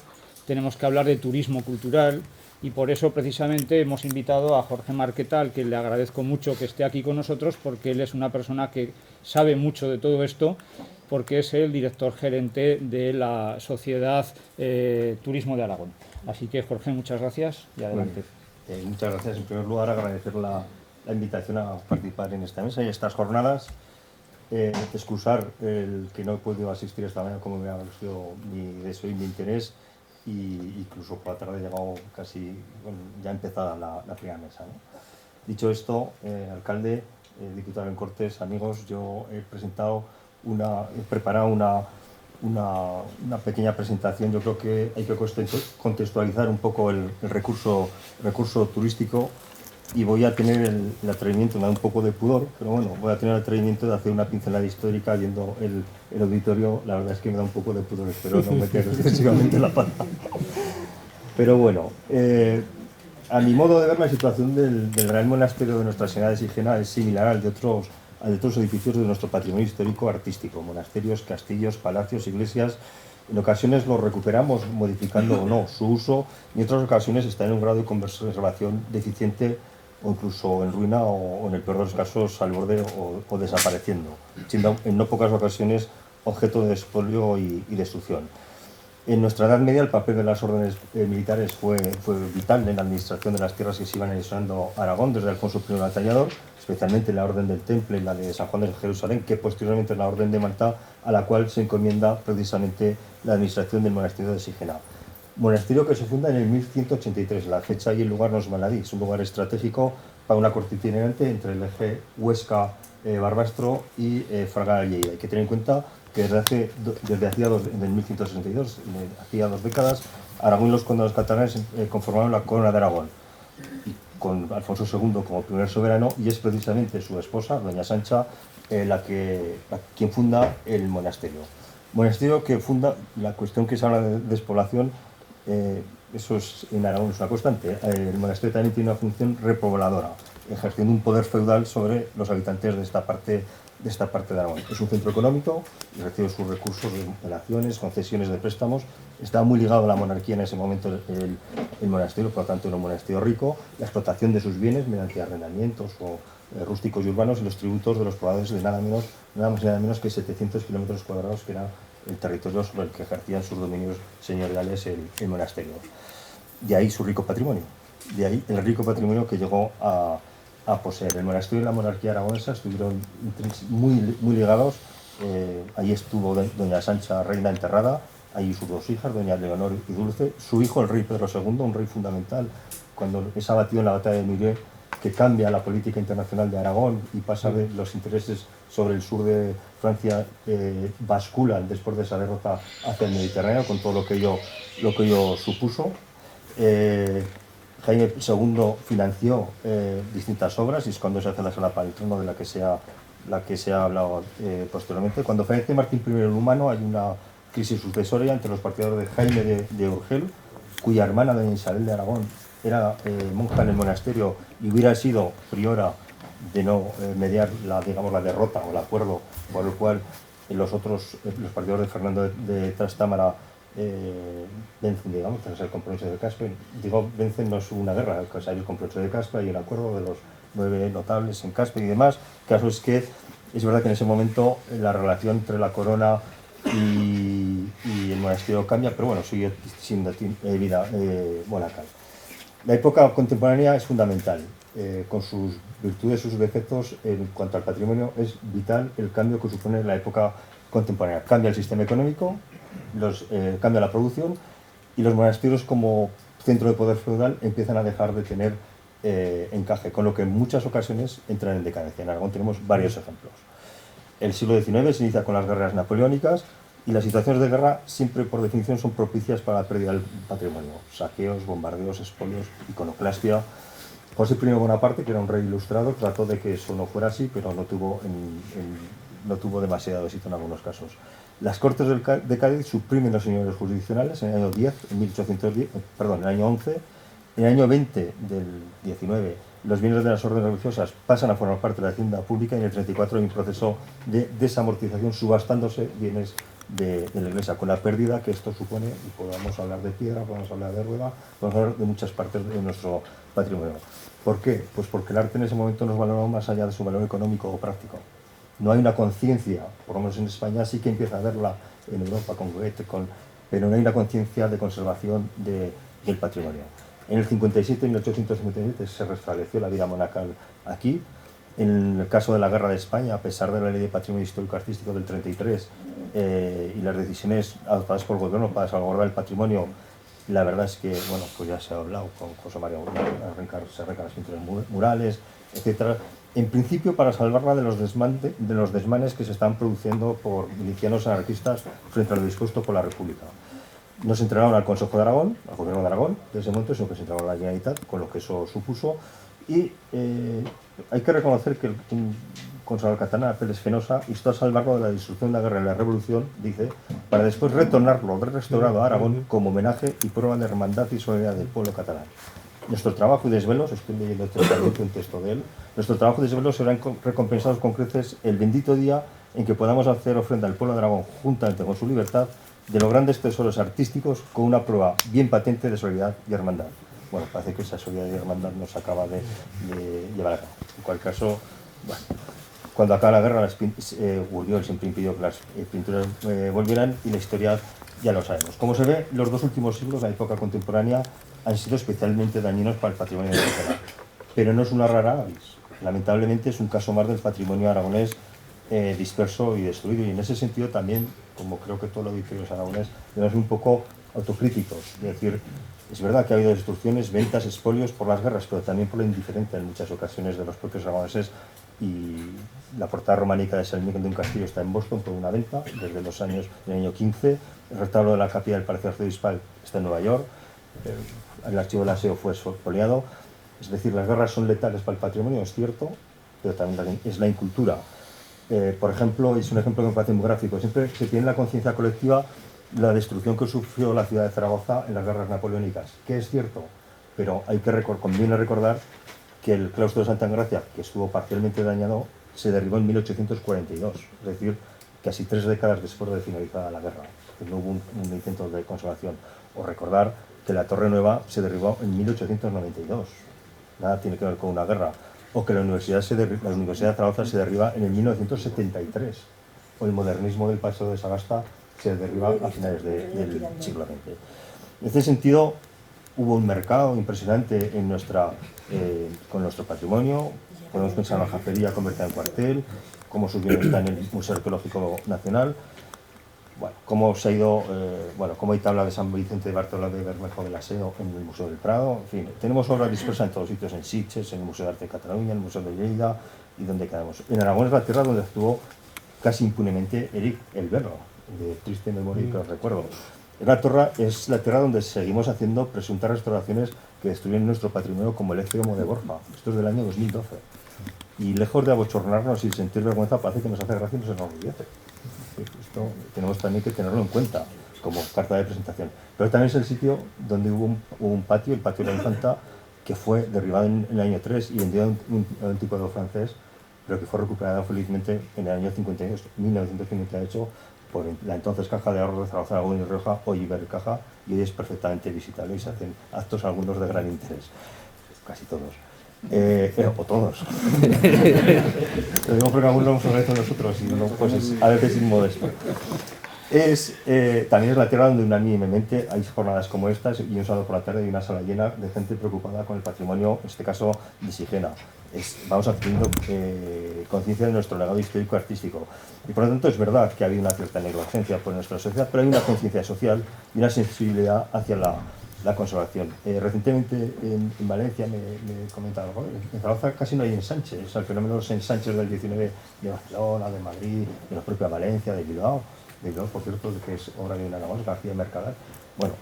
tenemos que hablar de turismo cultural y por eso precisamente hemos invitado a Jorge Marqueta, al que le agradezco mucho que esté aquí con nosotros, porque él es una persona que sabe mucho de todo esto, porque es el director gerente de la Sociedad Turismo de Aragón. Así que, Jorge, muchas gracias y adelante. Muchas gracias. En primer lugar, agradecer la invitación a participar en esta mesa y estas jornadas. Excusar el que no he podido asistir esta mañana, como me ha sido mi deseo y mi interés, y incluso por la tarde he llegado casi, bueno, ya empezada la primera mesa, ¿no? Dicho esto, alcalde, diputado en Cortes, amigos, yo he preparado una pequeña presentación. Yo creo que hay que contextualizar un poco el recurso turístico, y voy a tener el atrevimiento, me da un poco de pudor, pero bueno, voy a tener el atrevimiento de hacer una pincelada histórica viendo el auditorio. La verdad es que me da un poco de pudor, espero no meter excesivamente la pata. Pero bueno, a mi modo de ver, la situación del Gran Monasterio de Nuestra Señora de Sigena es similar al de otros edificios de nuestro patrimonio histórico artístico: monasterios, castillos, palacios, iglesias. En ocasiones los recuperamos modificando o no su uso, y en otras ocasiones están en un grado de conservación deficiente, o incluso en ruina, o en el peor de los casos al borde o desapareciendo, siendo en no pocas ocasiones objeto de expolio y destrucción. En nuestra Edad Media el papel de las órdenes militares fue vital en la administración de las tierras que se iban anexionando a Aragón desde Alfonso I el Atallador, especialmente la Orden del Temple y la de San Juan de Jerusalén, que posteriormente es la Orden de Malta, a la cual se encomienda precisamente la administración del monasterio de Sigena. Monasterio que se funda en el 1183, la fecha y el lugar no es baladí, es un lugar estratégico para una corte itinerante entre el eje Huesca-Barbastro y Fraga-Lleida. Hay que tener en cuenta que desde 1162, hacía 2 décadas, Aragón y los condados catalanes conformaron la corona de Aragón, con Alfonso II como primer soberano, y es precisamente su esposa, doña Sancha, quien funda el monasterio. Monasterio que funda, la cuestión que se habla de despoblación, eso es, en Aragón es una constante. El monasterio también tiene una función repobladora, ejerciendo un poder feudal sobre los habitantes de esta parte de Aragón. Es un centro económico y recibe sus recursos de relaciones, concesiones de préstamos. Estaba muy ligado a la monarquía en ese momento el monasterio, por lo tanto era un monasterio rico. La explotación de sus bienes mediante arrendamientos o rústicos y urbanos, y los tributos de los pobladores de nada más y nada menos que 700 kilómetros cuadrados, que era el territorio sobre el que ejercían sus dominios señoriales el monasterio. De ahí su rico patrimonio, de ahí el rico patrimonio que llegó a poseer. El monasterio y la monarquía aragonesa estuvieron muy ligados. Allí estuvo doña Sancha, reina enterrada, allí sus 2 hijas, doña Leonor y Dulce, su hijo el rey Pedro II, un rey fundamental, cuando es abatido en la batalla de Miguel, que cambia la política internacional de Aragón y pasa de los intereses sobre el sur de Francia, basculan después de esa derrota hacia el Mediterráneo, con todo lo que ello supuso. Jaime II financió distintas obras, y es cuando se hace la sala para el trono, de la que se ha hablado posteriormente. Cuando fallece Martín I el Humano, hay una crisis sucesoria entre los partidarios de Jaime de Urgel, cuya hermana, doña Isabel de Aragón, era monja en el monasterio y hubiera sido priora, de no mediar la derrota o el acuerdo por el cual los partidarios de Fernando de Trastámara vencen, digamos, tras el compromiso de Caspe. Vencen, no es una guerra, hay el compromiso de Caspe, hay el acuerdo de los 9 notables en Caspe y demás. El caso es que es verdad que en ese momento la relación entre la corona y el monasterio cambia, pero bueno, sigue siendo vida monacal. La época contemporánea es fundamental, con sus virtudes y sus defectos. En cuanto al patrimonio, es vital el cambio que supone la época contemporánea. Cambia el sistema económico, cambia la producción, y los monasterios, como centro de poder feudal, empiezan a dejar de tener encaje, con lo que en muchas ocasiones entran en decadencia. En Aragón tenemos varios ejemplos. El siglo XIX se inicia con las guerras napoleónicas, y las situaciones de guerra siempre, por definición, son propicias para la pérdida del patrimonio: saqueos, bombardeos, expolios, iconoclastia. José I Bonaparte, que era un rey ilustrado, trató de que eso no fuera así, pero no tuvo demasiado éxito en algunos casos. Las Cortes de Cádiz suprimen los señores jurisdiccionales en el año 10, en el año 11. En el año 20 del 19, los bienes de las órdenes religiosas pasan a formar parte de la hacienda pública, y en el 34 hay un proceso de desamortización, subastándose bienes de la Iglesia, con la pérdida que esto supone. Y podemos hablar de piedra, podemos hablar de rueda, podemos hablar de muchas partes de nuestro patrimonio. ¿Por qué? Pues porque el arte en ese momento no es valorado más allá de su valor económico o práctico. No hay una conciencia, por lo menos en España sí que empieza a verla, en Europa con Goethe, pero no hay una conciencia de conservación del patrimonio. En el 57, en 1857, se restableció la vida monacal aquí. En el caso de la Guerra de España, a pesar de la Ley de Patrimonio Histórico-Artístico del 33 y las decisiones adoptadas por el gobierno para salvaguardar el patrimonio, la verdad es que, bueno, pues ya se ha hablado con José María Guzmán, se arrancan las pinturas murales, etcétera. En principio, para salvarla de los desmanes que se están produciendo por milicianos anarquistas frente a lo dispuesto por la República. No se entregaron al Consejo de Aragón, al Gobierno de Aragón, de ese momento, sino que se entregaron a la Generalitat, con lo que eso supuso. Y hay que reconocer que el conservador catalán, Pérez Fenosa, instó a salvarlo de la destrucción de la guerra y la revolución, dice, para después retornarlo restaurado a Aragón como homenaje y prueba de hermandad y solidaridad del pueblo catalán. Nuestro trabajo y desvelos, estoy leyendo un texto de él, nuestro trabajo y desvelos serán recompensados con creces el bendito día en que podamos hacer ofrenda al pueblo de Aragón, juntamente con su libertad, de los grandes tesoros artísticos, con una prueba bien patente de solidaridad y hermandad. Bueno, parece que esa solidaridad y hermandad no se acaba de llevar a cabo. En cualquier caso, bueno, cuando acaba la guerra, Gurriol siempre impidió que las pinturas volvieran, y la historia ya lo sabemos. Como se ve, los dos últimos siglos, la época contemporánea, han sido especialmente dañinos para el patrimonio nacional. Pero no es una rara avis. Lamentablemente es un caso más del patrimonio aragonés disperso y destruido. Y en ese sentido también, como creo que todos los auditores aragonés, debemos ser un poco autocríticos. Es decir, es verdad que ha habido destrucciones, ventas, expolios por las guerras, pero también por la indiferencia en muchas ocasiones de los propios aragoneses. Y la portada románica de San Miguel de un castillo está en Boston por una venta desde los años del año 15. El retablo de la capilla del Palacio Arzobispal está en Nueva York. El archivo del aseo fue expoliado. Es decir, las guerras son letales para el patrimonio, es cierto, pero también es la incultura. Por ejemplo, es un ejemplo que me parece muy gráfico. Siempre se tiene en la conciencia colectiva la destrucción que sufrió la ciudad de Zaragoza en las guerras napoleónicas, que es cierto, pero conviene recordar que el claustro de Santa Engracia, que estuvo parcialmente dañado, se derribó en 1842, es decir, casi 3 décadas después de finalizada la guerra, que no hubo un intento de conservación. O recordar que la Torre Nueva se derribó en 1892, nada tiene que ver con una guerra. O que la Universidad de Zaragoza se derriba en el 1973, o el modernismo del Paseo de Sagasta se derriba a finales del siglo XX. En este sentido, hubo un mercado impresionante con nuestro patrimonio. Podemos pensar en la jafería convertida en cuartel, cómo su bien está en el Museo Arqueológico Nacional, bueno, cómo se ha ido, cómo hay tabla de San Vicente de Bartolomé Bermejo del Aseo en el Museo del Prado. En fin, tenemos obras dispersas en todos sitios, en Sitges, en el Museo de Arte de Cataluña, en el Museo de Lleida y donde quedamos. En Aragón es la tierra donde actuó casi impunemente Eric el Berro, de triste memoria que os recuerdo. Es la tierra donde seguimos haciendo presuntas restauraciones que destruyen nuestro patrimonio, como el Ecce Homo de Borja. Esto es del año 2012. Y lejos de abochornarnos y sentir vergüenza, parece que nos hace gracia y nos enorgullece. Esto tenemos también que tenerlo en cuenta como carta de presentación. Pero también es el sitio donde hubo un patio, el patio de la Infanta, que fue derribado en el año 3 y vendido a un tipo de francés, pero que fue recuperado felizmente en el año 1958 por la entonces Caja de Ahorros de Zaragoza, Aragón y Rioja, hoy Ibercaja, y hoy es perfectamente visitable y se hacen actos algunos de gran interés, casi todos. O todos. Lo digo porque algunos lo hemos organizado nosotros y no, pues a veces inmodesto. También es la tierra donde unánimemente hay jornadas como estas y un sábado por la tarde y una sala llena de gente preocupada con el patrimonio, en este caso de Sigena. Vamos adquiriendo conciencia de nuestro legado histórico-artístico. Y por lo tanto es verdad que ha habido una cierta negligencia por nuestra sociedad, pero hay una conciencia social y una sensibilidad hacia la conservación. Recientemente en Valencia me comentaron, en Zaragoza casi no hay ensanches, o sea, el fenómeno de los ensanches del 19 de Barcelona, de Madrid, de la propia Valencia, de Bilbao, por cierto, que es obra de Aragón, García Mercader. Bueno,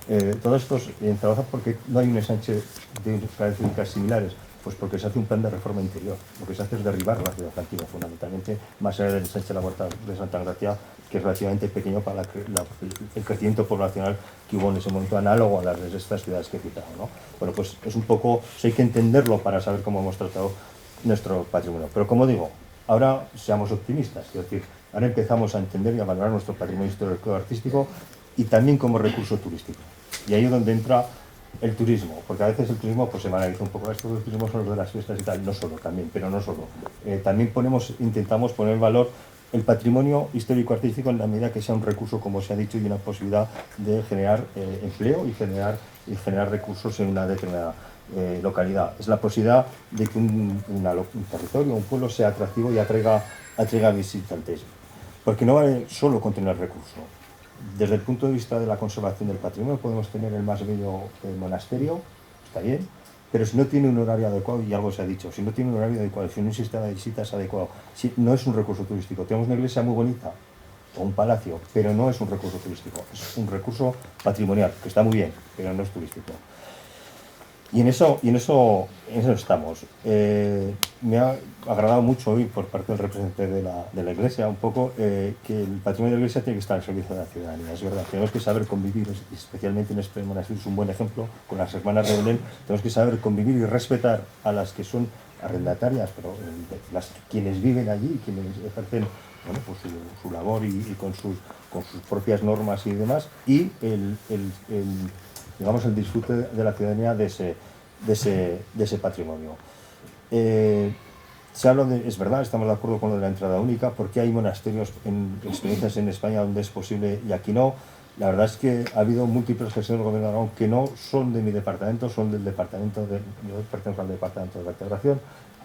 todos estos en Zaragoza, porque no hay un ensanche de características similares, pues porque se hace un plan de reforma interior. Lo que se hace es derribar la ciudad antigua, fundamentalmente, más allá del ensanche de la Huerta de Santa Engracia, que es relativamente pequeño para el crecimiento poblacional que hubo en ese momento, análogo a las de estas ciudades que he citado, ¿no? Bueno, pues es un poco, hay que entenderlo para saber cómo hemos tratado nuestro patrimonio. Pero como digo, ahora seamos optimistas, es decir, ahora empezamos a entender y a valorar nuestro patrimonio histórico-artístico y también como recurso turístico. Y ahí es donde entra el turismo, porque a veces el turismo pues se banaliza un poco. Estos turismos son los de las fiestas y tal, no solo, también, pero no solo. También intentamos poner en valor el patrimonio histórico-artístico en la medida que sea un recurso, como se ha dicho, y una posibilidad de generar empleo y generar recursos en una determinada localidad. Es la posibilidad de que un territorio, un pueblo sea atractivo y atraiga visitantes. Porque no vale solo con tener recursos. Desde el punto de vista de la conservación del patrimonio podemos tener el más bello monasterio, está bien, pero si no tiene un horario adecuado, y algo se ha dicho, si no tiene un horario adecuado, si no un sistema de visitas adecuado, si no es un recurso turístico. Tenemos una iglesia muy bonita, o un palacio, pero no es un recurso turístico, es un recurso patrimonial, que está muy bien, pero no es turístico. Y en eso estamos. Me ha agradado mucho oír por parte del representante de la Iglesia un poco que el patrimonio de la Iglesia tiene que estar al servicio de la ciudadanía. Es verdad, tenemos que saber convivir, especialmente en este monasterio es un buen ejemplo, con las hermanas de Belén, tenemos que saber convivir y respetar a las que son arrendatarias, pero quienes viven allí, quienes ejercen pues su labor y con sus propias normas y demás, y digamos, el disfrute de la ciudadanía de ese patrimonio. Se habla es verdad, estamos de acuerdo con lo de la entrada única, porque hay monasterios, experiencias en España donde es posible y aquí no. La verdad es que ha habido múltiples gestiones del Gobierno de Aragón que no son de mi departamento, son del departamento yo pertenezco al departamento de vertebración,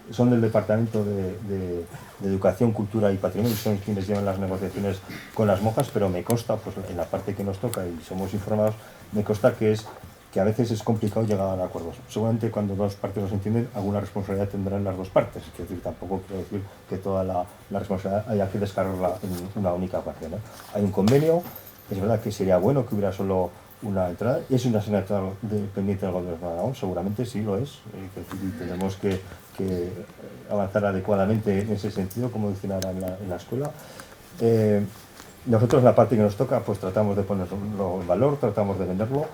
son del departamento de Educación, Cultura y Patrimonio, son quienes llevan las negociaciones con las monjas, pero me consta, pues en la parte que nos toca y somos informados, me consta que a veces es complicado llegar a acuerdos. Seguramente cuando dos partes los entienden, alguna responsabilidad tendrán las dos partes. Es decir, tampoco quiero decir que toda la responsabilidad haya que descargarla en una única parte, ¿no? Hay un convenio, es verdad que sería bueno que hubiera solo una entrada, es una asignatura dependiente del Gobierno de Aragón, seguramente sí lo es, y tenemos que avanzar adecuadamente en ese sentido, como dicen ahora en la escuela. Nosotros, la parte que nos toca, pues tratamos de ponerlo en valor, tratamos de venderlo.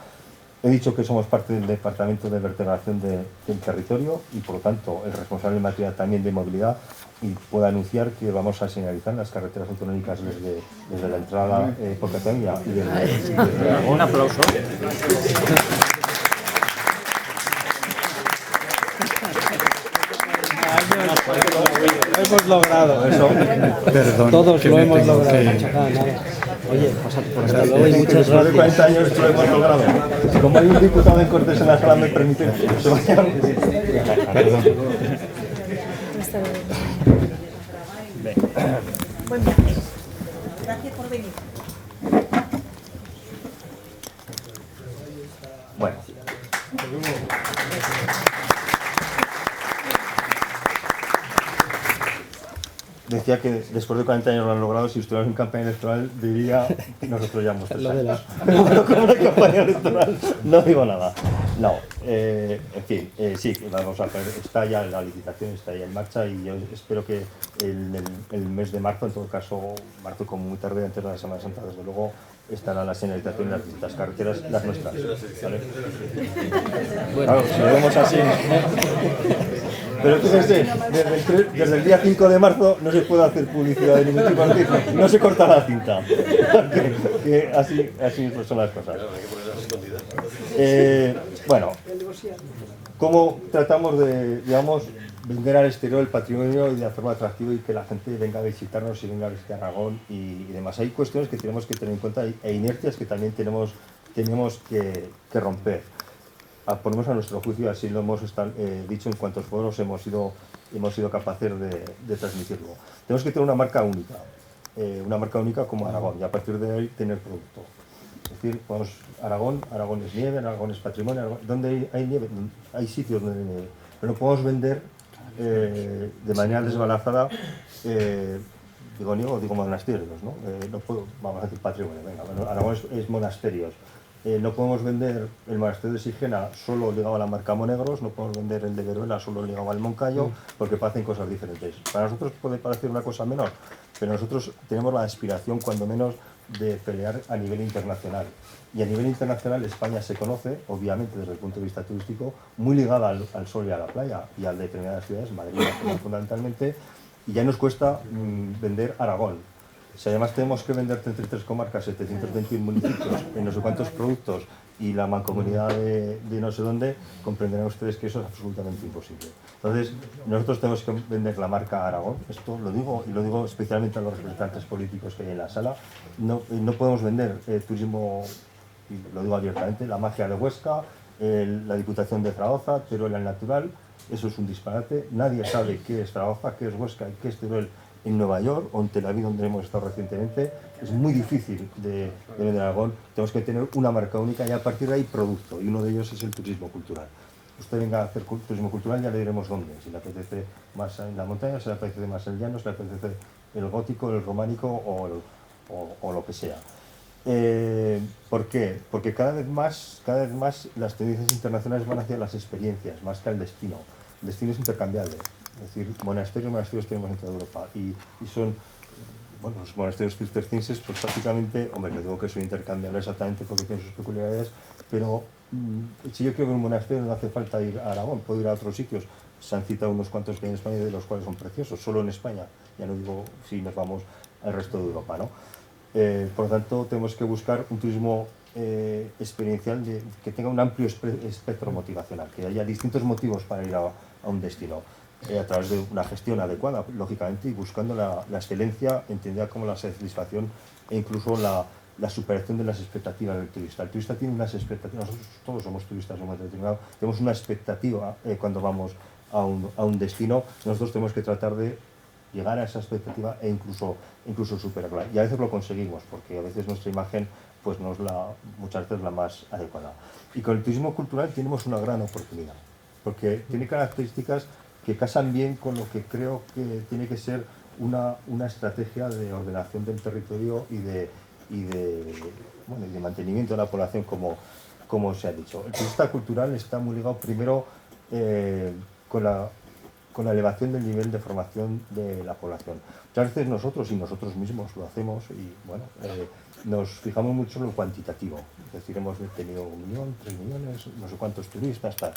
He dicho que somos parte del Departamento de Vertebración del Territorio y, por lo tanto, el responsable en materia también de movilidad, y puedo anunciar que vamos a señalizar las carreteras autonómicas desde la entrada por Cataluña y desde Aragón. Un aplauso. Lo hemos logrado. Eso. Perdón, Todos que lo me hemos tengo logrado. que- Oye, pásate por hasta luego y muchas Después de 40 gracias. años lo hemos logrado. Como hay un diputado en Cortes en la sala, me permiten que se vaya. Perdón. Buen viaje. Gracias por venir. Bueno. Decía que después de 40 años lo han logrado. Si estuviéramos en campaña electoral, diría que nosotros llevamos 3 Lo de años. Pero como una campaña electoral, no digo nada. No, en fin, sí, vamos a ver, está ya la licitación, está ya en marcha, y yo espero que el mes de marzo, en todo caso, marzo como muy tarde, antes de la Semana Santa, desde luego, estará la señalización en las distintas carreteras, las nuestras, ¿vale? Claro, si lo vemos así. Pero fíjense, desde el día 5 de marzo no se puede hacer publicidad de ningún tipo, no se corta la cinta. Que así son las cosas. Bueno, ¿cómo tratamos de, digamos, vender al exterior el patrimonio y de hacerlo atractivo y que la gente venga a visitarnos y venga a visitar Aragón y demás? Hay cuestiones que tenemos que tener en cuenta e inercias que también tenemos que romper. Ponemos a nuestro juicio, así lo hemos dicho en cuantos foros hemos sido capaces de transmitirlo. Tenemos que tener una marca única como Aragón, y a partir de ahí tener producto. Es decir, Aragón es nieve, Aragón es patrimonio. ¿Dónde hay nieve? Hay sitios donde hay nieve, pero no podemos vender de manera desbalazada, digo monasterios, ¿no? Vamos a decir patrimonio, venga, bueno, Aragón es monasterios. No podemos vender el monasterio de Sigena solo ligado a la marca Monegros, no podemos vender el de Veruela solo ligado al Moncayo, porque parecen cosas diferentes. Para nosotros puede parecer una cosa menor, pero nosotros tenemos la aspiración, cuando menos, de pelear a nivel internacional. Y a nivel internacional España se conoce, obviamente desde el punto de vista turístico, muy ligada al sol y a la playa, y a determinadas ciudades, Madrid fundamentalmente, y ya nos cuesta vender Aragón. Si además tenemos que vender 33 comarcas, 721 municipios, en no sé cuántos productos, y la mancomunidad de no sé dónde, comprenderán ustedes que eso es absolutamente imposible. Entonces, nosotros tenemos que vender la marca Aragón, esto lo digo, y lo digo especialmente a los representantes políticos que hay en la sala. No podemos vender turismo, y lo digo abiertamente, la magia de Huesca, la Diputación de Zaragoza, Teruel al natural. Eso es un disparate. Nadie sabe qué es Zaragoza, qué es Huesca y qué es Teruel en Nueva York o en Tel Aviv, donde hemos estado recientemente. Es muy difícil de vender Aragón. Tenemos que tener una marca única y a partir de ahí producto, y uno de ellos es el turismo cultural. Usted venga a hacer turismo cultural, ya le diremos dónde. Si le apetece más en la montaña, si le apetece más el llano, si le apetece el gótico, el románico o lo que sea. ¿Por qué? Porque cada vez más las tendencias internacionales van hacia las experiencias, más que al destino. El destino es intercambiable. Es decir, monasterios tenemos en toda Europa y son, bueno, los monasterios cistercienses, pues prácticamente, hombre, le digo que son intercambiables exactamente porque tienen sus peculiaridades, pero si yo quiero ver un monasterio no hace falta ir a Aragón, puedo ir a otros sitios. Se han citado unos cuantos que hay en España, de los cuales son preciosos, solo en España, ya no digo si nos vamos al resto de Europa, ¿no? Por lo tanto, tenemos que buscar un turismo experiencial que tenga un amplio espectro motivacional, que haya distintos motivos para ir a un destino, a través de una gestión adecuada, lógicamente, y buscando la excelencia, entendida como la satisfacción e incluso la superación de las expectativas del turista. El turista tiene unas expectativas, nosotros todos somos turistas en un momento determinado, tenemos una expectativa cuando vamos a un destino. Nosotros tenemos que tratar de llegar a esa expectativa e incluso superarla. Y a veces lo conseguimos, porque a veces nuestra imagen pues no es muchas veces la más adecuada. Y con el turismo cultural tenemos una gran oportunidad, porque tiene características que casan bien con lo que creo que tiene que ser una estrategia de ordenación del territorio y de mantenimiento de la población, como se ha dicho. El turista cultural está muy ligado primero con la elevación del nivel de formación de la población. Muchas veces nosotros mismos lo hacemos y bueno, nos fijamos mucho en lo cuantitativo. Es decir, hemos tenido 1 millón, 3 millones, no sé cuántos turistas, tal.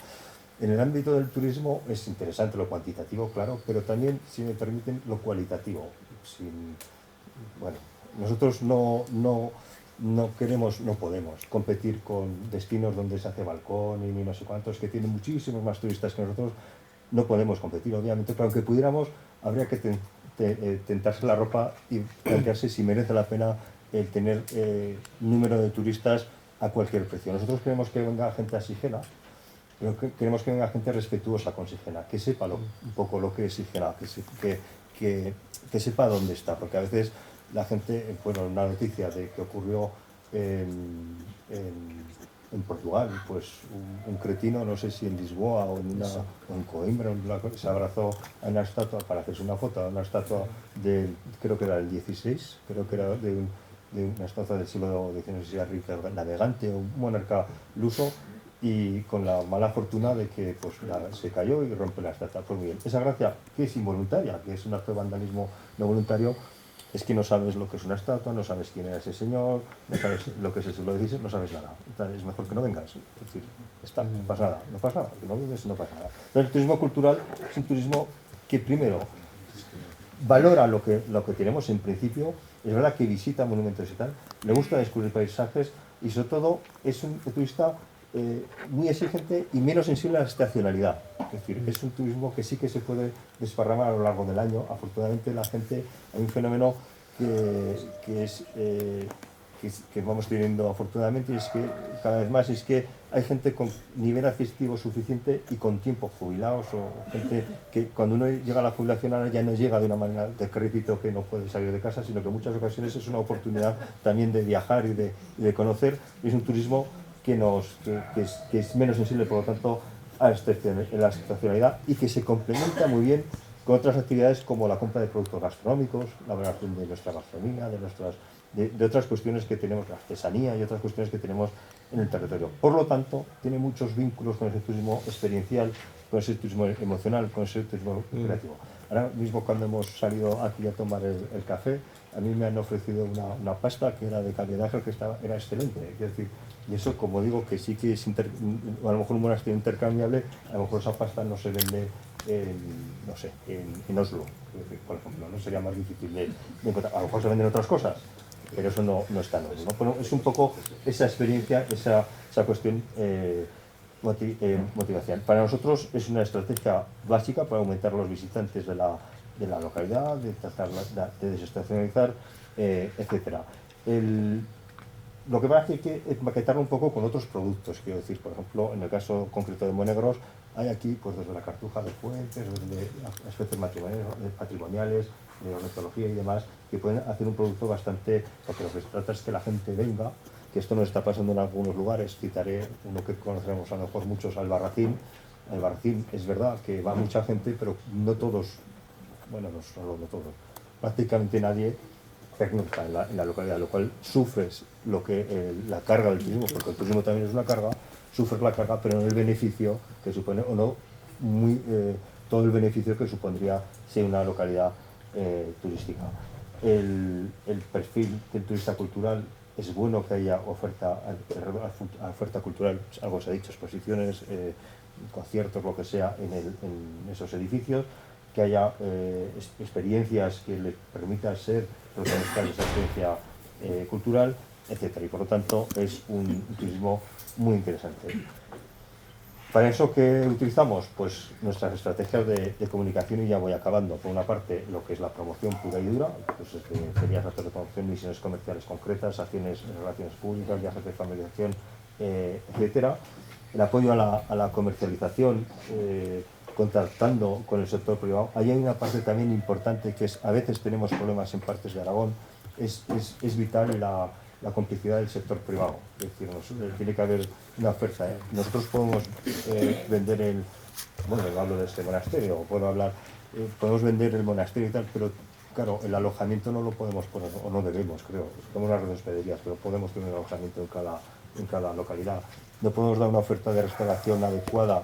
En el ámbito del turismo es interesante lo cuantitativo, claro, pero también, si me permiten, lo cualitativo. Bueno, nosotros no podemos competir con destinos donde se hace balcón y no sé cuántos, que tienen muchísimos más turistas que nosotros. No podemos competir, obviamente, pero aunque pudiéramos, habría que tentarse la ropa y plantearse si merece la pena el tener un número de turistas a cualquier precio. Nosotros queremos que venga gente a Sigena, pero queremos que venga gente respetuosa con Sigena, que sepa un poco lo que es Sigena, que sepa dónde está, porque a veces la gente, bueno, una noticia de que ocurrió en Portugal, pues un cretino, no sé si en Lisboa o en Coimbra, se abrazó a una estatua para hacerse una foto, a una estatua creo que era del 16, creo que era de una estatua del siglo XIX, no sé si era Rica Navegante o un monarca luso, y con la mala fortuna de que pues, se cayó y rompe la estatua. Pues muy bien, esa gracia, que es involuntaria, que es un acto de vandalismo no voluntario, es que no sabes lo que es una estatua, no sabes quién era ese señor, no sabes lo que es el siglo XVI, no sabes nada. Entonces, es mejor que no vengas. Es decir, no pasa nada, que no vives, no pasa nada. Entonces, el turismo cultural es un turismo que primero valora lo que tenemos en principio, es verdad que visita monumentos y tal, le gusta descubrir paisajes y sobre todo es un turista muy exigente y menos sensible a la estacionalidad. Es decir, es un turismo que sí que se puede desparramar a lo largo del año. Afortunadamente la gente, hay un fenómeno que vamos teniendo afortunadamente, y es que cada vez más es que hay gente con nivel adquisitivo suficiente y con tiempo, jubilados o gente que cuando uno llega a la jubilación ahora ya no llega de una manera decrépito que no puede salir de casa, sino que en muchas ocasiones es una oportunidad también de viajar y de conocer. Es un turismo que es menos sensible, por lo tanto, a la estacionalidad y que se complementa muy bien con otras actividades como la compra de productos gastronómicos, la valoración de nuestra gastronomía, de otras cuestiones que tenemos, la artesanía y otras cuestiones que tenemos en el territorio. Por lo tanto, tiene muchos vínculos con ese turismo experiencial, con ese turismo emocional, con ese turismo creativo. Ahora mismo, cuando hemos salido aquí a tomar el café, a mí me han ofrecido una pasta que era de calidad, que era excelente. Es decir, y eso, como digo, que sí que es a lo mejor un monasterio intercambiable, a lo mejor esa pasta no se vende en Oslo, por ejemplo, no sería más difícil de encontrar. A lo mejor se venden otras cosas, pero eso no está en orden, ¿no? Bueno, es un poco esa experiencia, esa cuestión motivacional. Para nosotros es una estrategia básica para aumentar los visitantes de la localidad, de tratar de desestacionalizar, etcétera. Lo que pasa es que hay que empaquetarlo un poco con otros productos, quiero decir, por ejemplo, en el caso concreto de Monegros, hay aquí, pues desde la cartuja de fuentes, desde aspectos patrimoniales, de ornitología y demás, que pueden hacer un producto bastante, porque lo que se trata es que la gente venga, que esto nos está pasando en algunos lugares. Citaré uno que conocemos a lo mejor muchos, Albarracín. Albarracín es verdad que va mucha gente, pero no todos, bueno, no todos, prácticamente nadie pernocta en la localidad, lo cual sufres la carga del turismo, porque el turismo también es una carga, sufres la carga, pero no el beneficio que supone, o no todo el beneficio que supondría ser una localidad turística. El perfil del turista cultural, es bueno que haya oferta cultural, algo se ha dicho, exposiciones, conciertos, lo que sea, en esos edificios, que haya experiencias que le permitan ser protagonistas de esa experiencia cultural, etc. Y por lo tanto es un turismo muy interesante. Para eso, ¿qué utilizamos? Pues nuestras estrategias de comunicación, y ya voy acabando. Por una parte, lo que es la promoción pura y dura, pues ferias, actos de promoción, misiones comerciales concretas, acciones en relaciones públicas, viajes de familiarización, etcétera. El apoyo a la comercialización, contactando con el sector privado. Ahí hay una parte también importante, que es, a veces tenemos problemas en partes de Aragón, es vital la complicidad del sector privado. Es decir, tiene que haber una oferta. Nosotros podemos vender bueno, hablo de este monasterio, podemos vender el monasterio y tal, pero claro, el alojamiento no lo podemos poner, o no debemos, creo. Tenemos las redes hospederías, pero podemos tener un alojamiento en cada localidad. No podemos dar una oferta de restauración adecuada.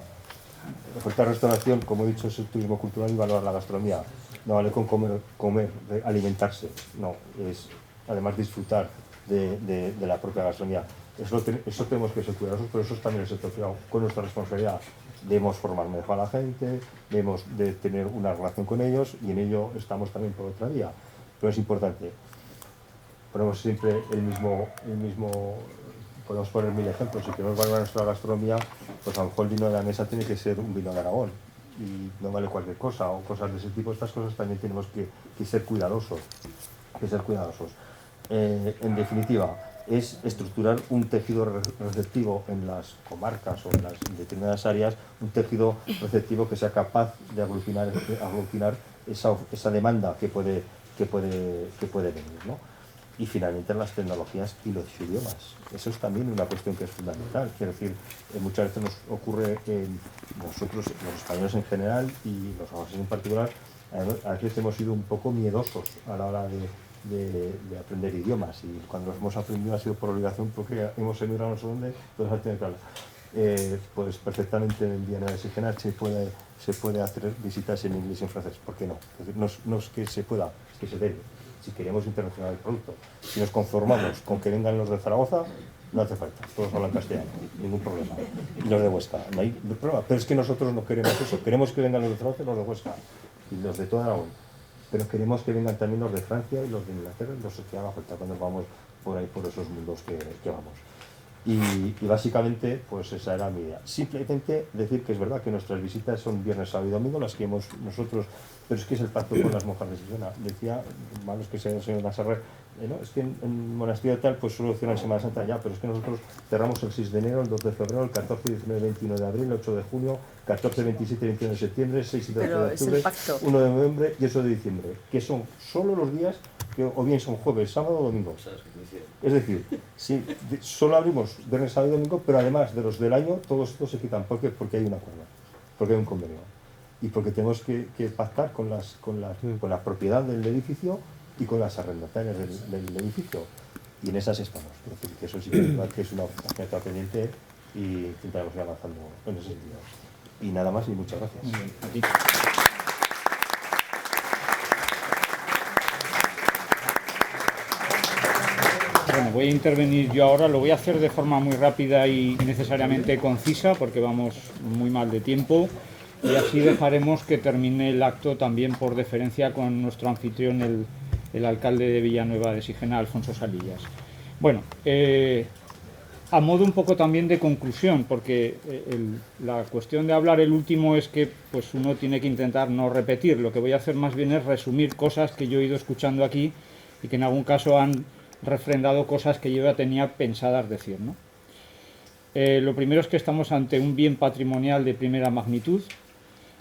La oferta de restauración, como he dicho, es el turismo cultural y valorar la gastronomía. No vale con comer, alimentarse, no, es además disfrutar de la propia gastronomía. Eso tenemos que ser cuidadosos, pero eso es también el sector privado. Con nuestra responsabilidad debemos formar mejor a la gente, debemos de tener una relación con ellos, y en ello estamos también por otra vía. Pero es importante. Ponemos siempre el mismo podemos poner 1000 ejemplos. Si queremos valorar nuestra gastronomía, pues a lo mejor el vino de la mesa tiene que ser un vino de Aragón, y no vale cualquier cosa, o cosas de ese tipo. Estas cosas también tenemos que ser cuidadosos. En definitiva, es estructurar un tejido receptivo en las comarcas o en las determinadas áreas, un tejido receptivo que sea capaz de aglutinar esa demanda que puede venir, ¿no? Y finalmente las tecnologías y los idiomas. Eso es también una cuestión que es fundamental. Quiero decir, muchas veces nos ocurre, nosotros, los españoles en general y los franceses en particular, a veces hemos sido un poco miedosos a la hora de aprender idiomas, y cuando los hemos aprendido ha sido por obligación, porque hemos emigrado no sé dónde, entonces pues perfectamente en Viena de Sigena se puede hacer visitas en inglés y en francés. ¿Por qué no? Es decir, no es que se pueda, es que se debe. Si queremos internacional el producto, si nos conformamos con que vengan los de Zaragoza, no hace falta, todos hablan castellano, ningún problema. Y los de Huesca, no hay problema. Pero es que nosotros no queremos eso, queremos que vengan los de Zaragoza y los de Huesca, y los de toda Aragón. Pero queremos que vengan también los de Francia y los de Inglaterra, los que haga falta cuando vamos por ahí, por esos mundos que vamos. Y básicamente, pues esa era mi idea. Simplemente decir que es verdad que nuestras visitas son viernes, sábado y domingo, las que hemos nosotros, pero es que es el pacto con las monjas de Sigena. Decía, malos que sea el señor Nazarrer, ¿no? Es que en monasterio tal, pues solo cierran Semana Santa ya, pero es que nosotros cerramos el 6 de enero, el 2 de febrero, el 14, 19, 21 de abril, el 8 de junio, 14, 27, 21 de septiembre, 6 y 12 de octubre, 1 de noviembre y 8 de diciembre, que son solo los días que o bien son jueves, sábado o domingo. Es decir, sí, solo abrimos viernes, sábado y domingo, pero además de los del año, todos estos se quitan. ¿Por qué? Porque hay un acuerdo, porque hay un convenio. Y porque tenemos que pactar con la propiedad del edificio y con las arrendatarias del edificio. Y en esas estamos. Es decir, que eso sí que es una asignatura pendiente, y intentaremos ir avanzando en ese sentido. Y nada más, y muchas gracias. Aquí. Bueno, voy a intervenir yo ahora, lo voy a hacer de forma muy rápida y necesariamente concisa, porque vamos muy mal de tiempo, y así dejaremos que termine el acto también por deferencia con nuestro anfitrión, el alcalde de Villanueva de Sigena, Alfonso Salillas. Bueno, a modo un poco también de conclusión, porque la cuestión de hablar el último es que pues uno tiene que intentar no repetir. Lo que voy a hacer más bien es resumir cosas que yo he ido escuchando aquí y que en algún caso han refrendado cosas que yo ya tenía pensadas decir, ¿no? Lo primero es que estamos ante un bien patrimonial de primera magnitud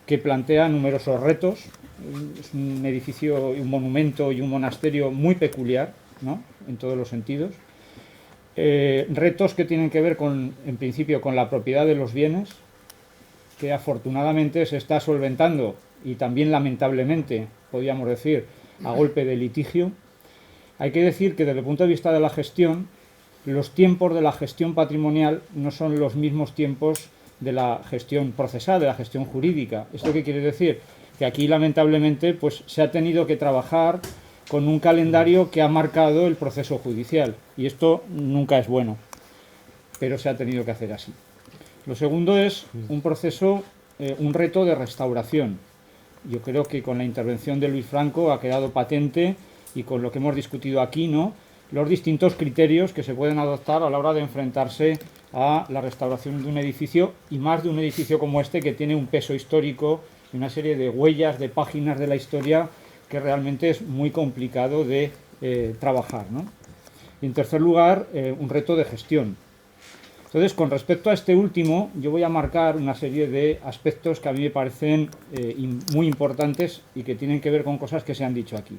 que plantea numerosos retos. Es un edificio, un monumento y un monasterio muy peculiar, ¿no?, en todos los sentidos. Retos que tienen que ver en principio con la propiedad de los bienes, que afortunadamente se está solventando y también lamentablemente, podríamos decir, a golpe de litigio. Hay que decir que desde el punto de vista de la gestión, los tiempos de la gestión patrimonial no son los mismos tiempos de la gestión procesal, de la gestión jurídica. ¿Esto qué quiere decir? Que aquí lamentablemente pues, se ha tenido que trabajar con un calendario que ha marcado el proceso judicial, y esto nunca es bueno, pero se ha tenido que hacer así. Lo segundo es un proceso, un reto de restauración. Yo creo que con la intervención de Luis Franco ha quedado patente, y con lo que hemos discutido aquí, ¿no?, los distintos criterios que se pueden adoptar a la hora de enfrentarse a la restauración de un edificio, y más de un edificio como este que tiene un peso histórico y una serie de huellas, de páginas de la historia que realmente es muy complicado de trabajar, ¿no? Y en tercer lugar, un reto de gestión. Entonces, con respecto a este último, yo voy a marcar una serie de aspectos que a mí me parecen muy importantes y que tienen que ver con cosas que se han dicho aquí.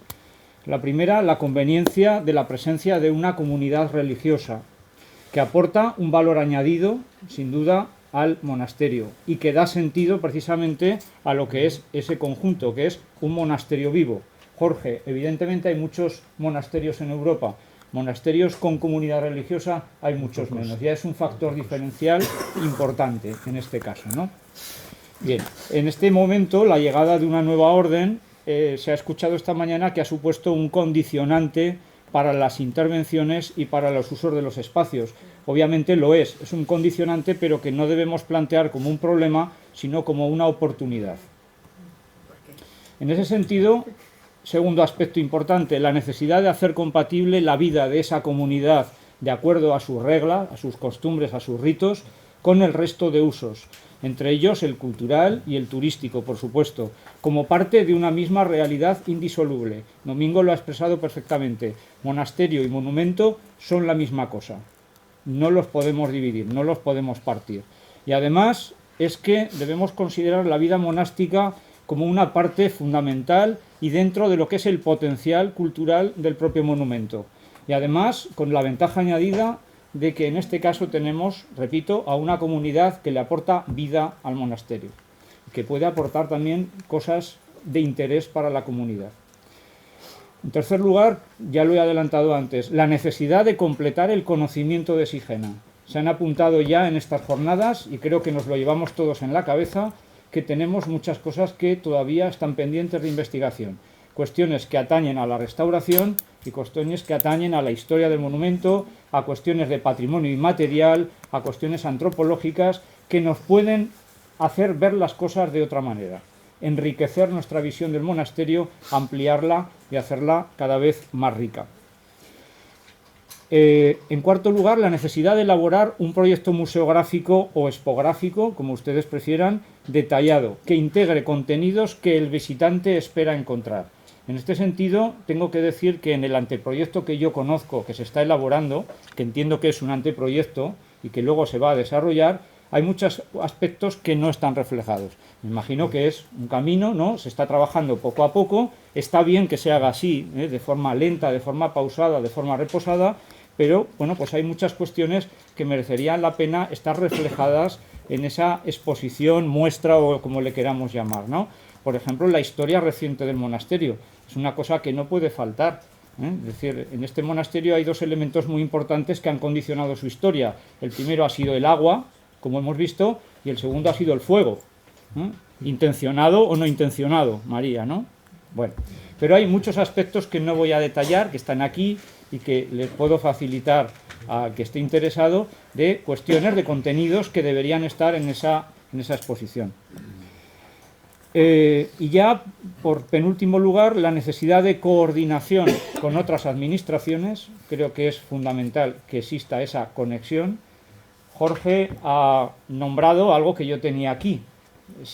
La primera, la conveniencia de la presencia de una comunidad religiosa que aporta un valor añadido, sin duda, al monasterio y que da sentido precisamente a lo que es ese conjunto, que es un monasterio vivo. Jorge, evidentemente hay muchos monasterios en Europa, monasterios con comunidad religiosa hay muchos menos, ya es un factor diferencial importante en este caso, ¿no? Bien, en este momento la llegada de una nueva orden se ha escuchado esta mañana que ha supuesto un condicionante para las intervenciones y para los usos de los espacios. Obviamente lo es un condicionante, pero que no debemos plantear como un problema, sino como una oportunidad. En ese sentido, segundo aspecto importante, la necesidad de hacer compatible la vida de esa comunidad de acuerdo a sus reglas, a sus costumbres, a sus ritos, con el resto de usos, entre ellos el cultural y el turístico, por supuesto, como parte de una misma realidad indisoluble. Domingo lo ha expresado perfectamente. Monasterio y monumento son la misma cosa. No los podemos dividir, no los podemos partir. Y además es que debemos considerar la vida monástica como una parte fundamental y dentro de lo que es el potencial cultural del propio monumento. Y además con la ventaja añadida de que en este caso tenemos, repito, a una comunidad que le aporta vida al monasterio, que puede aportar también cosas de interés para la comunidad. En tercer lugar, ya lo he adelantado antes, la necesidad de completar el conocimiento de Sigena. Se han apuntado ya en estas jornadas, y creo que nos lo llevamos todos en la cabeza, que tenemos muchas cosas que todavía están pendientes de investigación. Cuestiones que atañen a la restauración y cuestiones que atañen a la historia del monumento, a cuestiones de patrimonio inmaterial, a cuestiones antropológicas que nos pueden hacer ver las cosas de otra manera, enriquecer nuestra visión del monasterio, ampliarla y hacerla cada vez más rica. En cuarto lugar, la necesidad de elaborar un proyecto museográfico o expográfico, como ustedes prefieran, detallado, que integre contenidos que el visitante espera encontrar. En este sentido, tengo que decir que en el anteproyecto que yo conozco, que se está elaborando, que entiendo que es un anteproyecto y que luego se va a desarrollar, hay muchos aspectos que no están reflejados. Me imagino que es un camino, ¿no? Se está trabajando poco a poco, está bien que se haga así, de forma lenta, de forma pausada, de forma reposada, pero bueno, pues hay muchas cuestiones que merecerían la pena estar reflejadas en esa exposición, muestra o como le queramos llamar, ¿no? Por ejemplo, la historia reciente del monasterio es una cosa que no puede faltar. Es decir, en este monasterio hay dos elementos muy importantes que han condicionado su historia. El primero ha sido el agua, como hemos visto, y el segundo ha sido el fuego. Intencionado o no intencionado, María, ¿no? Bueno, pero hay muchos aspectos que no voy a detallar, que están aquí y que les puedo facilitar a que esté interesado, de cuestiones, de contenidos que deberían estar en esa exposición. Y ya, por penúltimo lugar, la necesidad de coordinación con otras administraciones. Creo que es fundamental que exista esa conexión. Jorge ha nombrado algo que yo tenía aquí.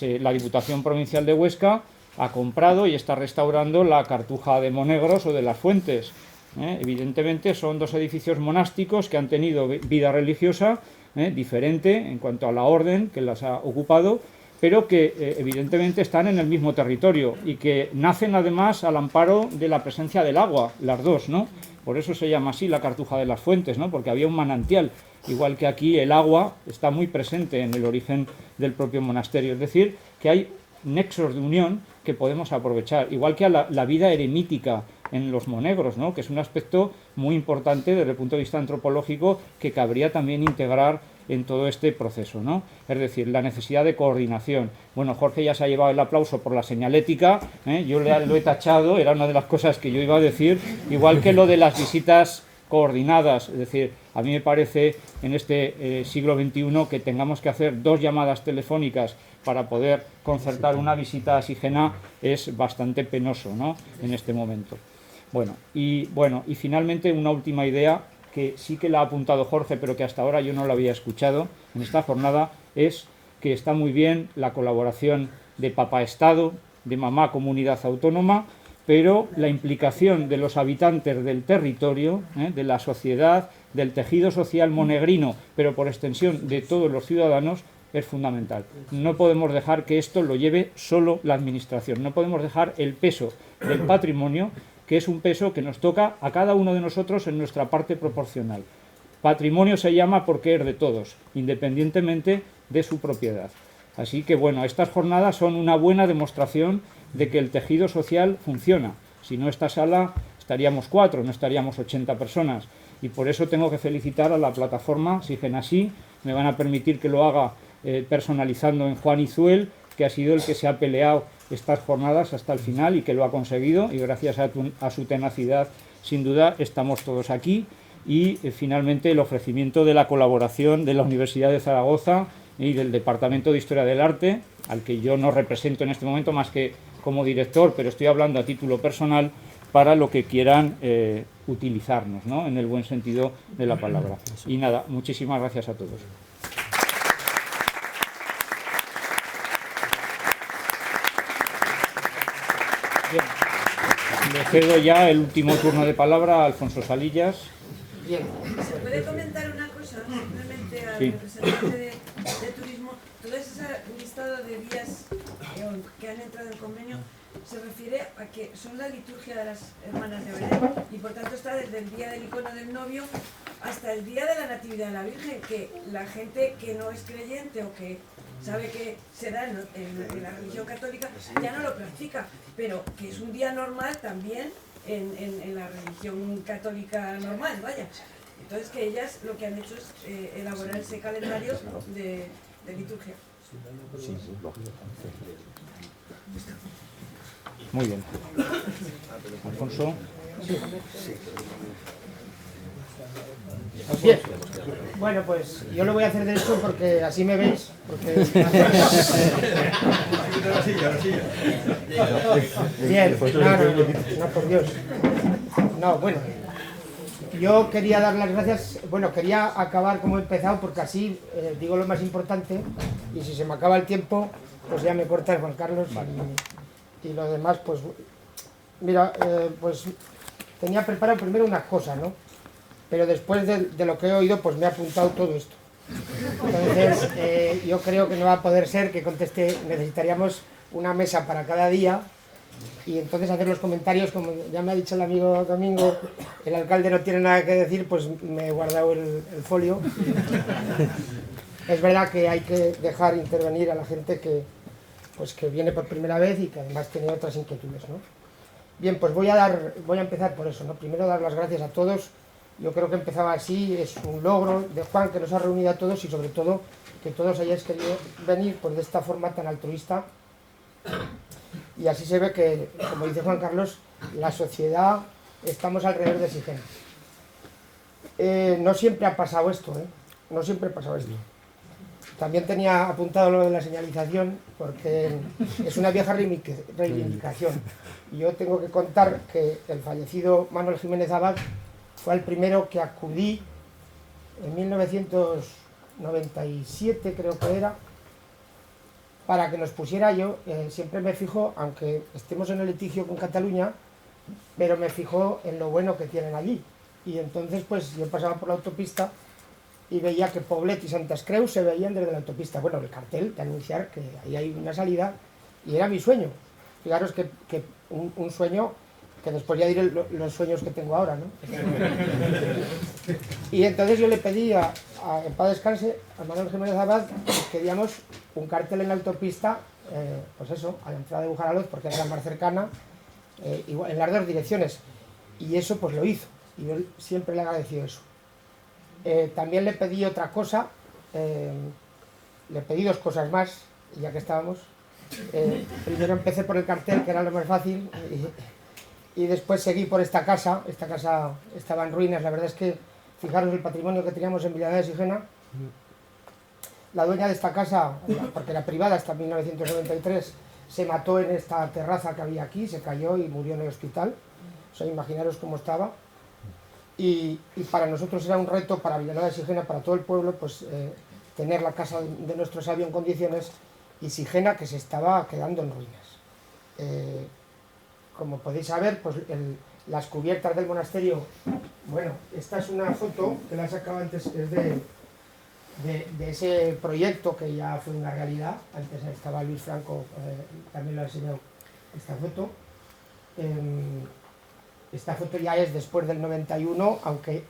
La Diputación Provincial de Huesca ha comprado y está restaurando la Cartuja de Monegros o de las Fuentes. Evidentemente son dos edificios monásticos que han tenido vida religiosa diferente en cuanto a la orden que las ha ocupado, pero que evidentemente están en el mismo territorio y que nacen además al amparo de la presencia del agua, las dos, ¿no? Por eso se llama así la Cartuja de las Fuentes, ¿no? Porque había un manantial, igual que aquí el agua está muy presente en el origen del propio monasterio, es decir, que hay nexos de unión que podemos aprovechar, igual que a la vida eremítica en los Monegros, ¿no? Que es un aspecto muy importante desde el punto de vista antropológico que cabría también integrar en todo este proceso, ¿no? Es decir, la necesidad de coordinación. Bueno, Jorge ya se ha llevado el aplauso por la señalética, yo lo he tachado, era una de las cosas que yo iba a decir, igual que lo de las visitas coordinadas, es decir, a mí me parece en este siglo XXI que tengamos que hacer 2 llamadas telefónicas para poder concertar una visita a Sigena es bastante penoso, ¿no? En este momento. Bueno, y finalmente una última idea que sí que la ha apuntado Jorge, pero que hasta ahora yo no la había escuchado en esta jornada, es que está muy bien la colaboración de Papá Estado, de Mamá Comunidad Autónoma, pero la implicación de los habitantes del territorio, de la sociedad, del tejido social monegrino, pero por extensión de todos los ciudadanos, es fundamental. No podemos dejar que esto lo lleve solo la Administración, no podemos dejar el peso del patrimonio, que es un peso que nos toca a cada uno de nosotros en nuestra parte proporcional. Patrimonio se llama porque es de todos, independientemente de su propiedad. Así que, bueno, estas jornadas son una buena demostración de que el tejido social funciona. Si no, esta sala estaríamos 4, no estaríamos 80 personas. Y por eso tengo que felicitar a la plataforma Sigenasí. Me van a permitir que lo haga personalizando en Juan Izuel, que ha sido el que se ha peleado estas jornadas hasta el final y que lo ha conseguido, y gracias a su tenacidad, sin duda, estamos todos aquí. Y finalmente el ofrecimiento de la colaboración de la Universidad de Zaragoza y del Departamento de Historia del Arte, al que yo no represento en este momento más que como director, pero estoy hablando a título personal, para lo que quieran utilizarnos, ¿no? En el buen sentido de la palabra. Y nada, muchísimas gracias a todos. Bien. Le cedo ya el último turno de palabra a Alfonso Salillas. Bien. ¿Se puede comentar una cosa? Simplemente al representante de turismo. Todo ese listado de días que han entrado en convenio se refiere a que son la liturgia de las hermanas de Belén y por tanto está desde el día del icono del novio hasta el día de la Natividad de la Virgen, que la gente que no es creyente o que sabe que se da en la religión católica ya no lo practica, pero que es un día normal también en la religión católica normal, vaya. Entonces que ellas lo que han hecho es elaborar ese calendario de liturgia. Muy bien. Alfonso. Bien. Bueno, pues yo lo voy a hacer derecho porque así me veis. Porque... Bien, no, por Dios. No, bueno. Yo quería dar las gracias, bueno, quería acabar como he empezado porque así digo lo más importante y si se me acaba el tiempo, pues ya me corta Juan Carlos y lo demás, pues mira, pues tenía preparado primero unas cosas, ¿no? Pero después de lo que he oído, pues me ha apuntado todo esto. Entonces, yo creo que no va a poder ser que conteste, necesitaríamos una mesa para cada día y entonces hacer los comentarios, como ya me ha dicho el amigo Domingo, el alcalde no tiene nada que decir, pues me he guardado el folio. Es verdad que hay que dejar intervenir a la gente que viene por primera vez y que además tiene otras inquietudes, ¿no? Bien, pues voy a empezar por eso, ¿no? Primero dar las gracias a todos. Yo creo que empezaba así, es un logro de Juan que nos ha reunido a todos y sobre todo que todos hayáis querido venir pues, de esta forma tan altruista. Y así se ve que, como dice Juan Carlos, la sociedad estamos alrededor de Sigena. No siempre ha pasado esto, no siempre ha pasado esto. también tenía apuntado lo de la señalización, porque es una vieja reivindicación. Yo tengo que contar que el fallecido Manuel Jiménez Abad fue el primero que acudí en 1997, creo que era, para que nos pusiera. Yo siempre me fijo, aunque estemos en el litigio con Cataluña, pero me fijo en lo bueno que tienen allí. Y entonces pues yo pasaba por la autopista y veía que Poblet y Santas Creus se veían desde la autopista. Bueno, el cartel de anunciar que ahí hay una salida, y era mi sueño. Fijaros que un sueño, que después ya diré los sueños que tengo ahora, ¿no? Y entonces yo le pedí en paz descanse, a Manuel Jiménez Abad, que queríamos un cartel en la autopista, pues eso, a la entrada de Bujaraloz, porque era la más cercana, igual, en las dos direcciones. Y eso pues lo hizo, y yo siempre le he agradecido eso. También le pedí otra cosa, le pedí dos cosas más, ya que estábamos. Primero empecé por el cartel, que era lo más fácil, y después seguí por esta casa. Esta casa estaba en ruinas. La verdad es que, fijaros el patrimonio que teníamos en Vilanova de Sigena. La dueña de esta casa, porque era privada hasta 1993, se mató en esta terraza que había aquí, se cayó y murió en el hospital. O sea, imaginaros cómo estaba. Y para nosotros era un reto, para Vilanova de Sigena, para todo el pueblo, pues tener la casa de nuestro sabio en condiciones, y Sigena, que se estaba quedando en ruinas. Como podéis saber, pues las cubiertas del monasterio, bueno, esta es una foto que la he sacado antes, es de ese proyecto que ya fue una realidad. Antes estaba Luis Franco, también lo ha enseñado esta foto. Esta foto ya es después del 91, aunque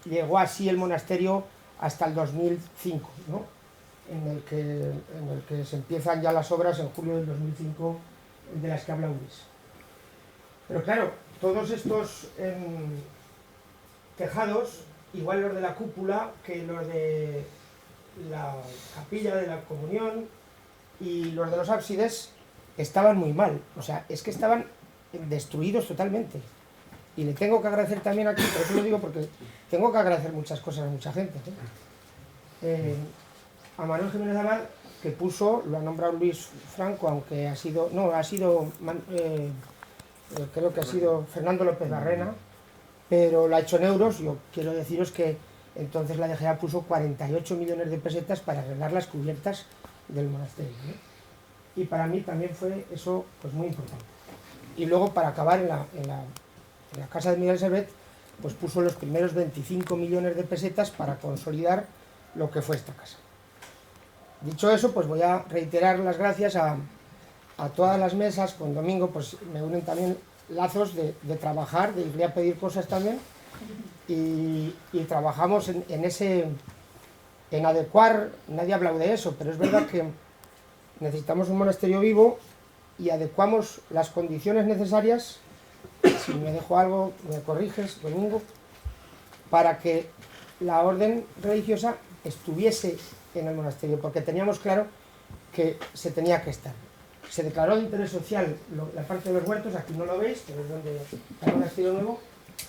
llegó así el monasterio hasta el 2005, ¿no? en el que se empiezan ya las obras en julio del 2005, de las que habla Luis. Pero claro, todos estos tejados, igual los de la cúpula que los de la capilla de la comunión y los de los ábsides, estaban muy mal. O sea, es que estaban destruidos totalmente. Y le tengo que agradecer también aquí, por eso lo digo, porque tengo que agradecer muchas cosas a mucha gente, a Manuel Jiménez Abad, que puso, lo ha nombrado Luis Franco, aunque ha sido, no, ha sido, creo que ha sido Fernando López Barrena, pero lo ha hecho en euros. Yo quiero deciros que entonces la DGA puso 48 millones de pesetas para arreglar las cubiertas del monasterio, ¿no? Y para mí también fue eso pues muy importante. Y luego, para acabar, en la casa de Miguel Servet, pues puso los primeros 25 millones de pesetas para consolidar lo que fue esta casa. Dicho eso, pues voy a reiterar las gracias a todas las mesas. Con Domingo pues me unen también lazos de trabajar, de irle a pedir cosas también, y trabajamos en adecuar. Nadie ha hablado de eso, pero es verdad que necesitamos un monasterio vivo, y adecuamos las condiciones necesarias, si me dejo algo me corriges, Domingo, para que la orden religiosa estuviese en el monasterio, porque teníamos claro que se tenía que estar. Se declaró de interés social la parte de los huertos, aquí no lo veis, pero es donde está el monasterio nuevo,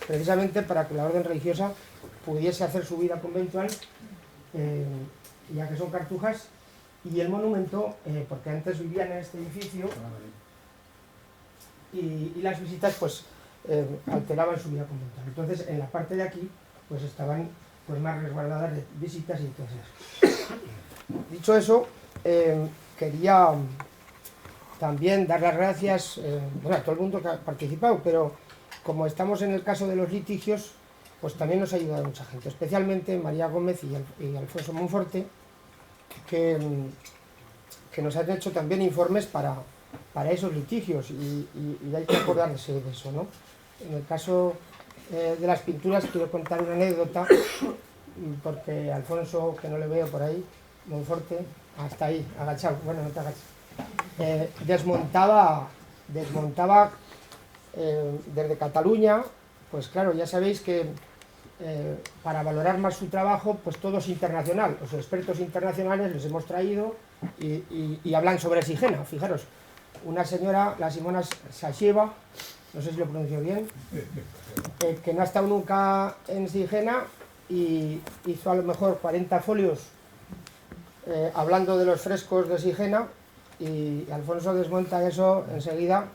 precisamente para que la orden religiosa pudiese hacer su vida conventual, ya que son cartujas, y el monumento, porque antes vivían en este edificio, y las visitas pues alteraban su vida conventual. Entonces, en la parte de aquí pues estaban pues más resguardadas de visitas y todo eso. Dicho eso, quería también dar las gracias a todo el mundo que ha participado, pero como estamos en el caso de los litigios, pues también nos ha ayudado mucha gente, especialmente María Gómez y Alfonso Monforte, que nos han hecho también informes para esos litigios, y hay que acordarse de eso, ¿no? En el caso de las pinturas, quiero contar una anécdota, porque Alfonso, que no le veo por ahí, Monforte, hasta ahí, agachado, bueno, no te agaches, desmontaba desde Cataluña. Pues claro, ya sabéis que para valorar más su trabajo, pues todo es internacional. Los expertos internacionales les hemos traído y hablan sobre Sigena. Fijaros, una señora, la Simona Sacheva, no sé si lo pronuncio bien, que no ha estado nunca en Sigena, y hizo a lo mejor 40 folios hablando de los frescos de Sigena, y Alfonso desmonta eso enseguida,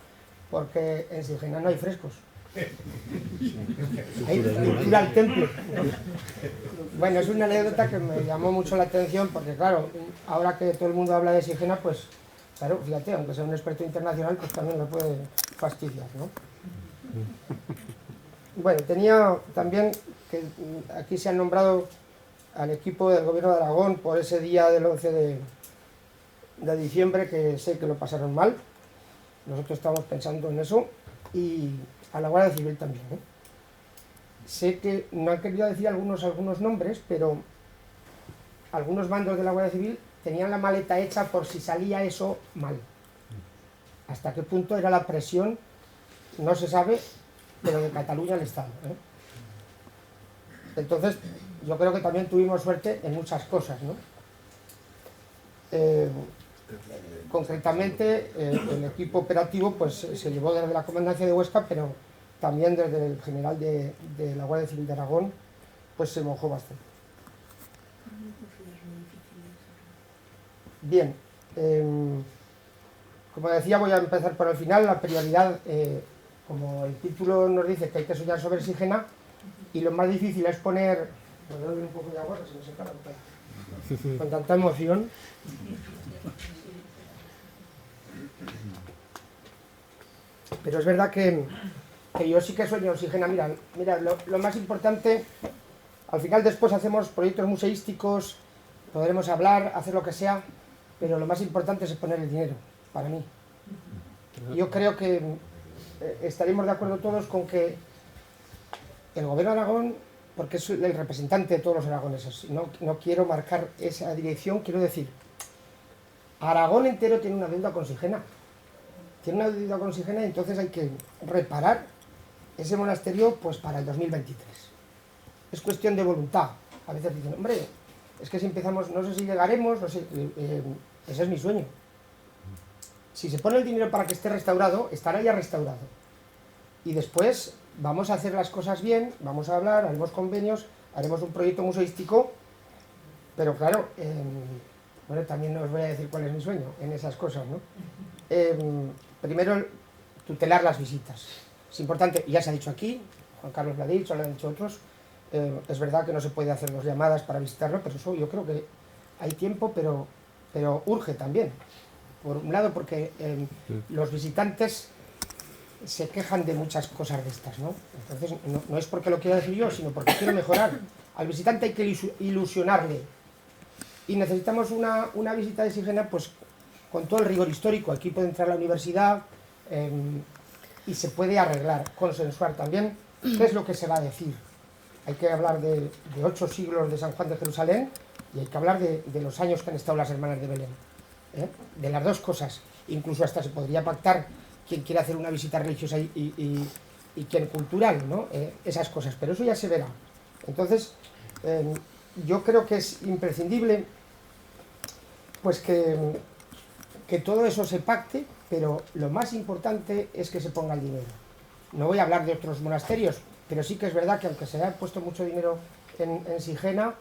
porque en Sigena no hay frescos. Hay cultura al temple. Bueno, es una anécdota que me llamó mucho la atención, porque claro, ahora que todo el mundo habla de Sigena, pues claro, fíjate, aunque sea un experto internacional, pues también lo puede fastidiar, ¿no? Bueno, tenía también que aquí se han nombrado al equipo del Gobierno de Aragón por ese día del 11 de diciembre, que sé que lo pasaron mal. Nosotros estamos pensando en eso, y a la Guardia Civil también, ¿eh? Sé que no han querido decir algunos nombres, pero algunos mandos de la Guardia Civil tenían la maleta hecha por si salía eso mal. ¿Hasta qué punto era la presión? No se sabe, pero de Cataluña al Estado, ¿eh? Entonces, yo creo que también tuvimos suerte en muchas cosas, ¿no? Concretamente, el equipo operativo pues se llevó desde la Comandancia de Huesca, pero también desde el general de la Guardia Civil de Aragón, pues se mojó bastante. Bien, como decía, voy a empezar por el final. La prioridad, como el título nos dice que hay que soñar sobre Sigena, y lo más difícil es poner... Me doy un poco de agua, que se me seca la boca con tanta emoción. Pero es verdad que yo sí que sueño Sigena. Mira, lo más importante, al final después hacemos proyectos museísticos, podremos hablar, hacer lo que sea, pero lo más importante es poner el dinero, para mí. Yo creo que estaremos de acuerdo todos con que el Gobierno de Aragón, porque es el representante de todos los aragoneses, no quiero marcar esa dirección, quiero decir, Aragón entero tiene una deuda con Sigena. Tiene una deuda con Sigena, y entonces hay que reparar ese monasterio pues para el 2023. Es cuestión de voluntad. A veces dicen, hombre, es que si empezamos, no sé si llegaremos, no sé, ese es mi sueño. Si se pone el dinero para que esté restaurado, estará ya restaurado. Y después vamos a hacer las cosas bien, vamos a hablar, haremos convenios, haremos un proyecto museístico, pero claro, bueno, también os voy a decir cuál es mi sueño en esas cosas, ¿no? Primero, tutelar las visitas. Es importante, ya se ha dicho aquí, Juan Carlos lo ha dicho, lo han dicho otros, es verdad que no se puede hacer 2 llamadas para visitarlo, pero eso yo creo que hay tiempo, pero urge también. Por un lado, porque los visitantes se quejan de muchas cosas de estas, ¿no? Entonces, no es porque lo quiera decir yo, sino porque quiero mejorar. Al visitante hay que ilusionarle. Y necesitamos una visita de Sigena, pues, con todo el rigor histórico. Aquí puede entrar la universidad y se puede arreglar, consensuar también qué es lo que se va a decir. Hay que hablar de 8 siglos de San Juan de Jerusalén, y hay que hablar de los años que han estado las hermanas de Belén, ¿eh? De las dos cosas. Incluso hasta se podría pactar quien quiere hacer una visita religiosa y quien cultural, ¿no? Esas cosas, pero eso ya se verá. Entonces, yo creo que es imprescindible pues que todo eso se pacte, pero lo más importante es que se ponga el dinero. No voy a hablar de otros monasterios, pero sí que es verdad que aunque se haya puesto mucho dinero en Sigena,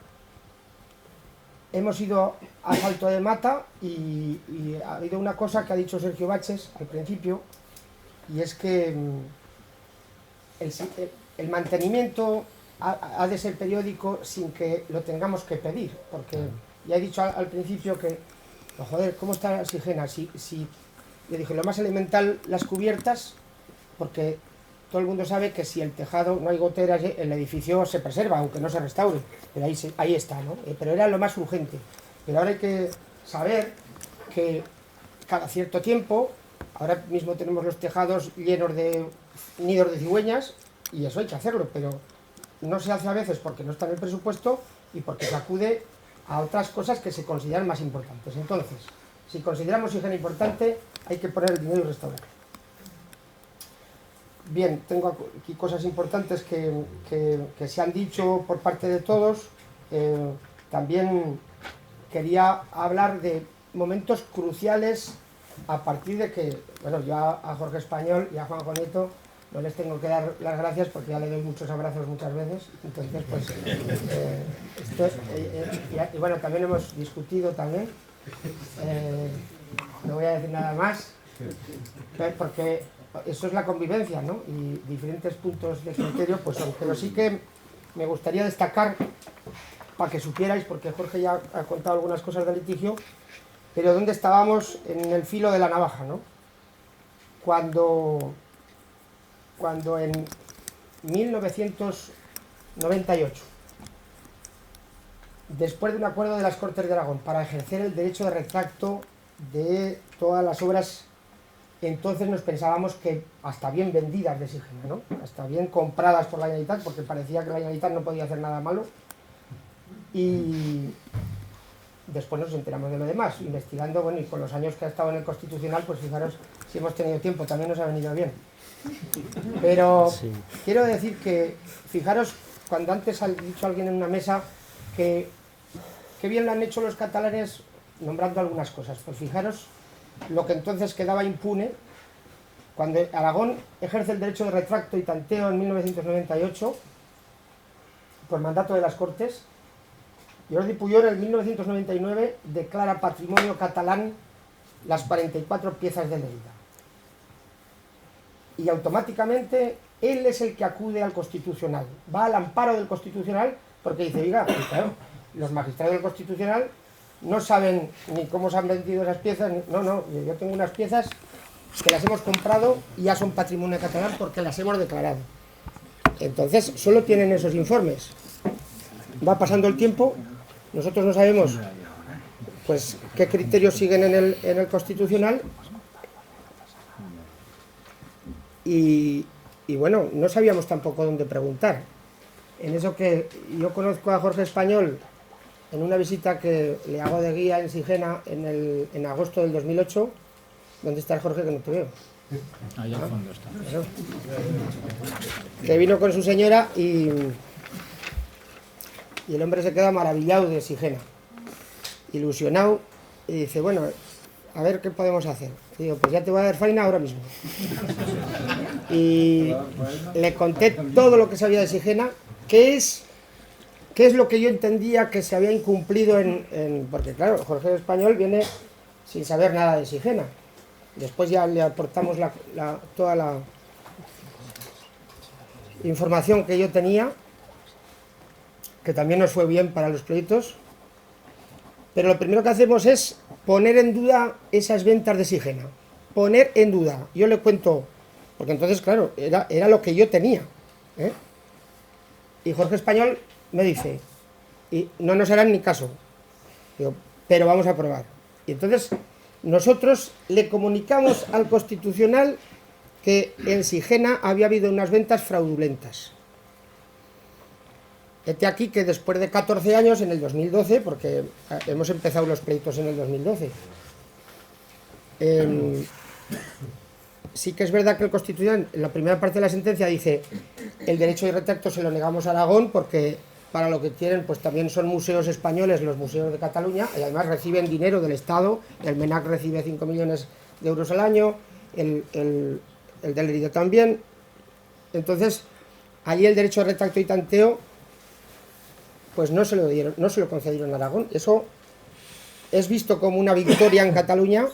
hemos ido a salto de mata, y ha habido una cosa que ha dicho Sergio Baches al principio, y es que el mantenimiento ha de ser periódico sin que lo tengamos que pedir, porque ya he dicho al principio que, oh, joder, ¿cómo está Sigena? Si le dije, lo más elemental, las cubiertas, porque todo el mundo sabe que si el tejado no hay goteras, el edificio se preserva, aunque no se restaure, pero ahí está, ¿no? Pero era lo más urgente. Pero ahora hay que saber que cada cierto tiempo, ahora mismo tenemos los tejados llenos de nidos de cigüeñas, y eso hay que hacerlo, pero no se hace a veces porque no está en el presupuesto y porque se acude a otras cosas que se consideran más importantes. Entonces, si consideramos Sigena importante, hay que poner el dinero y restaurarlo. Bien, tengo aquí cosas importantes que se han dicho por parte de todos. También quería hablar de momentos cruciales a partir de que, bueno, ya a Jorge Español y a Juanjo Nieto no les tengo que dar las gracias porque ya le doy muchos abrazos muchas veces, entonces pues y bueno, también hemos discutido también, no voy a decir nada más, porque eso es la convivencia, ¿no? Y diferentes puntos de criterio pues son, pero sí que me gustaría destacar, para que supierais, porque Jorge ya ha contado algunas cosas del litigio, pero dónde estábamos en el filo de la navaja, ¿no? Cuando en 1998, después de un acuerdo de las Cortes de Aragón para ejercer el derecho de retracto de todas las obras, entonces nos pensábamos que hasta bien vendidas de Sigena, ¿no? Hasta bien compradas por la Generalitat, porque parecía que la Generalitat no podía hacer nada malo, y después nos enteramos de lo demás, investigando, bueno, y con los años que ha estado en el Constitucional, pues fijaros si hemos tenido tiempo, también nos ha venido bien. Pero sí, quiero decir que, fijaros, cuando antes ha dicho alguien en una mesa que bien lo han hecho los catalanes nombrando algunas cosas, pues fijaros lo que entonces quedaba impune, cuando Aragón ejerce el derecho de retracto y tanteo en 1998, por mandato de las Cortes, Jordi Pujol en 1999 declara patrimonio catalán las 44 piezas de Lleida. Y automáticamente él es el que acude al Constitucional, va al amparo del Constitucional, porque dice, oiga, pues claro, los magistrados del Constitucional no saben ni cómo se han vendido esas piezas, no, yo tengo unas piezas que las hemos comprado y ya son patrimonio catalán porque las hemos declarado. Entonces, solo tienen esos informes. Va pasando el tiempo, nosotros no sabemos pues qué criterios siguen en el Constitucional y bueno, no sabíamos tampoco dónde preguntar. En eso que yo conozco a Jorge Español en una visita que le hago de guía en Sigena en agosto del 2008. ¿Dónde está el Jorge, que no te veo? Ahí al fondo está. Eso. Que vino con su señora y el hombre se queda maravillado de Sigena, ilusionado, y dice, bueno, a ver qué podemos hacer. Y digo, pues ya te voy a dar faena ahora mismo. Y le conté todo lo que sabía de Sigena, qué es lo que yo entendía que se había incumplido porque claro, Jorge Español viene sin saber nada de Sigena. Después ya le aportamos toda la información que yo tenía, que también nos fue bien para los proyectos, pero lo primero que hacemos es poner en duda esas ventas de Sigena, poner en duda. Yo le cuento, porque entonces claro, era lo que yo tenía, ¿eh? Y Jorge Español me dice, y no nos harán ni caso, digo, pero vamos a probar. Y entonces nosotros le comunicamos al Constitucional que en Sigena había habido unas ventas fraudulentas. Este aquí que después de 14 años, en el 2012, porque hemos empezado los pleitos en el 2012, sí que es verdad que el Constitucional, en la primera parte de la sentencia, dice el derecho de retracto se lo negamos a Aragón porque para lo que quieren pues también son museos españoles los museos de Cataluña y además reciben dinero del Estado, el MENAC recibe 5 millones de euros al año, el del Lleida también. Entonces allí el derecho de retracto y tanteo pues no se lo concedieron a Aragón. Eso es visto como una victoria en Cataluña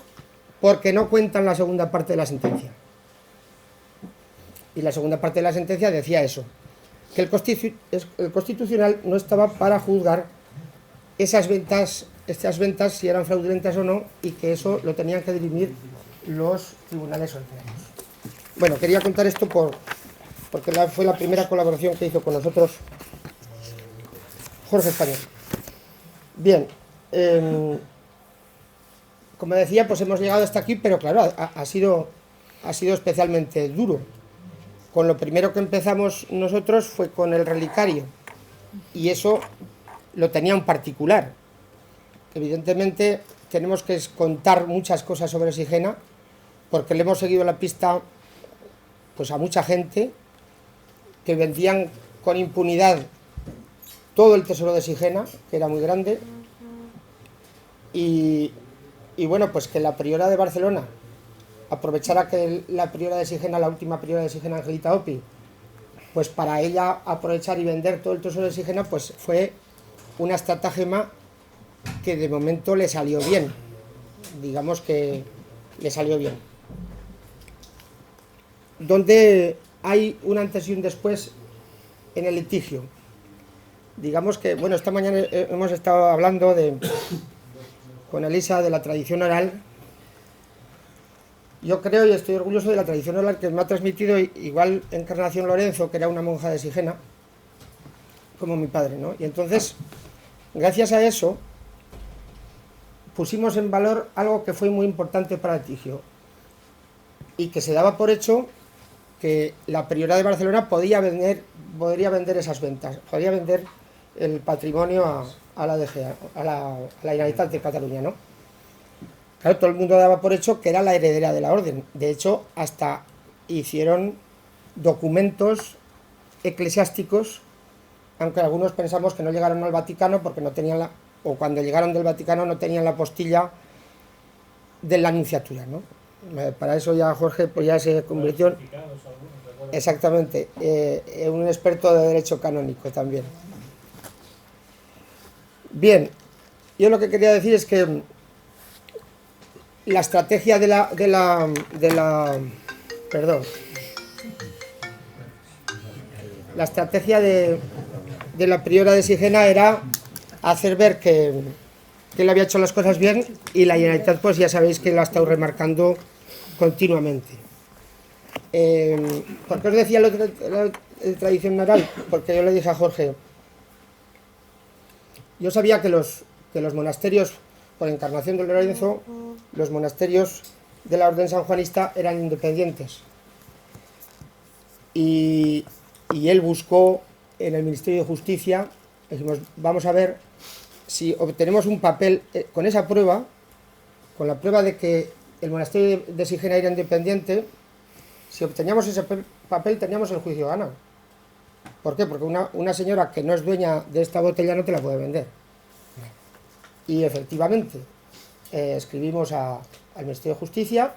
porque no cuentan la segunda parte de la sentencia. Y la segunda parte de la sentencia decía eso, que el Constitucional no estaba para juzgar estas ventas si eran fraudulentas o no, y que eso lo tenían que dirimir los tribunales ordinarios. Bueno, quería contar esto porque fue la primera colaboración que hizo con nosotros Jorge Español. Bien, como decía, pues hemos llegado hasta aquí, pero claro, ha sido especialmente duro. Con lo primero que empezamos nosotros fue con el relicario, y eso lo tenía un particular. Evidentemente tenemos que contar muchas cosas sobre Sigena, porque le hemos seguido la pista pues a mucha gente que vendían con impunidad todo el tesoro de Sigena, que era muy grande, y bueno, pues que la priora de Barcelona aprovechara que la priora de Sigena, la última priora de Sigena, Angelita Opi, pues para ella aprovechar y vender todo el tesoro de Sigena, pues fue una estratagema que de momento le salió bien, digamos que le salió bien. Donde hay un antes y un después en el litigio. Digamos que, bueno, esta mañana hemos estado hablando con Elisa de la tradición oral. Yo creo y estoy orgulloso de la tradición oral que me ha transmitido igual Encarnación Lorenzo, que era una monja de Sigena, como mi padre, ¿no? Y entonces, gracias a eso, pusimos en valor algo que fue muy importante para el litigio y que se daba por hecho que la priora de Barcelona podría vender esas ventas, podría vender el patrimonio a la DGA, a la Generalitat de Cataluña, ¿no? Claro, todo el mundo daba por hecho que era la heredera de la orden. De hecho, hasta hicieron documentos eclesiásticos, aunque algunos pensamos que no llegaron al Vaticano porque no tenían o cuando llegaron del Vaticano no tenían la postilla de la Nunciatura, ¿no? Para eso ya Jorge pues ya se convirtió exactamente en un experto de derecho canónico también. Bien, yo lo que quería decir es que la estrategia de la priora de Sigena era hacer ver que él había hecho las cosas bien y la Generalitat pues ya sabéis que la ha estado remarcando continuamente. ¿Por qué os decía lo de tradición oral? Porque yo le dije a Jorge, yo sabía que los monasterios, por Encarnación de Lorenzo, los monasterios de la orden sanjuanista eran independientes. Y él buscó en el Ministerio de Justicia, dijimos, vamos a ver si obtenemos un papel con esa prueba, con la prueba de que el monasterio de Sigena era independiente. Si obteníamos ese papel teníamos el juicio ganado. ¿Por qué? Porque una señora que no es dueña de esta botella no te la puede vender. Y efectivamente escribimos al Ministerio de Justicia,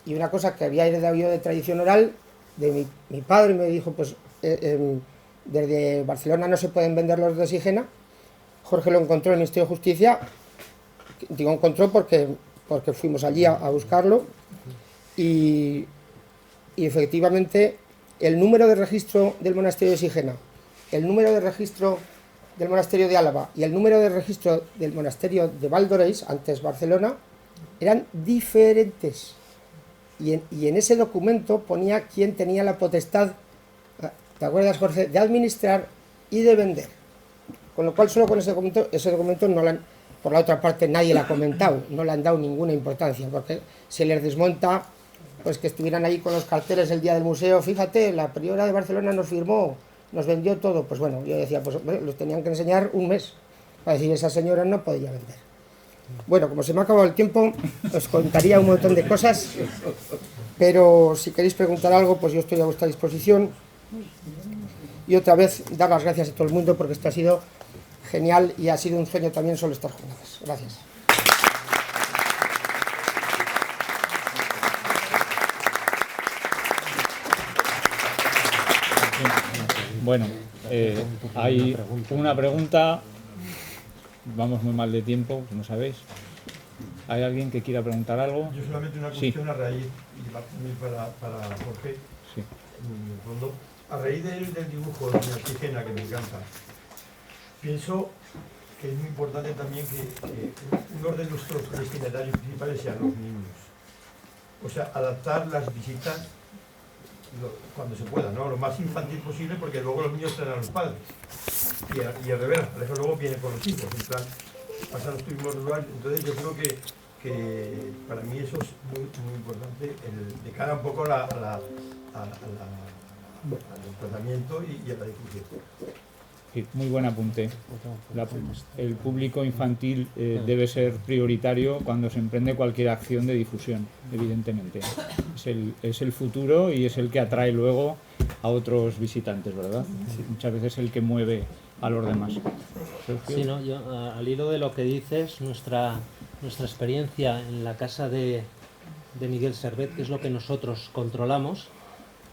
y una cosa que había heredado yo de tradición oral de mi padre me dijo, pues desde Barcelona no se pueden vender los de Sigena. Jorge lo encontró en el Ministerio de Justicia, digo encontró porque fuimos allí a buscarlo, y efectivamente el número de registro del monasterio de Sigena, el número de registro del monasterio de Álava y el número de registro del monasterio de Valdoreix, antes Barcelona, eran diferentes. Y en ese documento ponía quién tenía la potestad, ¿te acuerdas, Jorge?, de administrar y de vender. Con lo cual solo con ese documento no por la otra parte nadie lo ha comentado, no le han dado ninguna importancia, porque se les desmonta pues que estuvieran ahí con los carteles el día del museo, fíjate, la priora de Barcelona nos firmó, nos vendió todo. Pues bueno, yo decía, pues los tenían que enseñar un mes para decir esa señora no podía vender. Bueno, como se me ha acabado el tiempo, os contaría un montón de cosas, pero si queréis preguntar algo, pues yo estoy a vuestra disposición. Y otra vez, dar las gracias a todo el mundo porque esto ha sido genial y ha sido un sueño también solo estas jornadas. Gracias. Bueno, hay una pregunta, vamos muy mal de tiempo, como sabéis. ¿Hay alguien que quiera preguntar algo? Yo solamente una cuestión a raíz, y va también para Jorge, sí. En el fondo, a raíz del dibujo de la Sigena, que me encanta, pienso que es muy importante también que uno de nuestros destinatarios principales sean los niños. O sea, adaptar las visitas cuando se pueda, ¿no? Lo más infantil posible, porque luego los niños traen a los padres. Y al revés, por eso luego vienen con los hijos, en plan, pasan los turismos rurales. Entonces yo creo que para mí eso es muy, muy importante, de cara un poco al tratamiento y a la difusión. Sí, muy buen apunte. El público infantil debe ser prioritario cuando se emprende cualquier acción de difusión, evidentemente. Es el futuro y es el que atrae luego a otros visitantes, ¿verdad? Sí, muchas veces el que mueve a los demás. Sí, no, yo, al hilo de lo que dices, nuestra experiencia en la casa de de Miguel Servet, que es lo que nosotros controlamos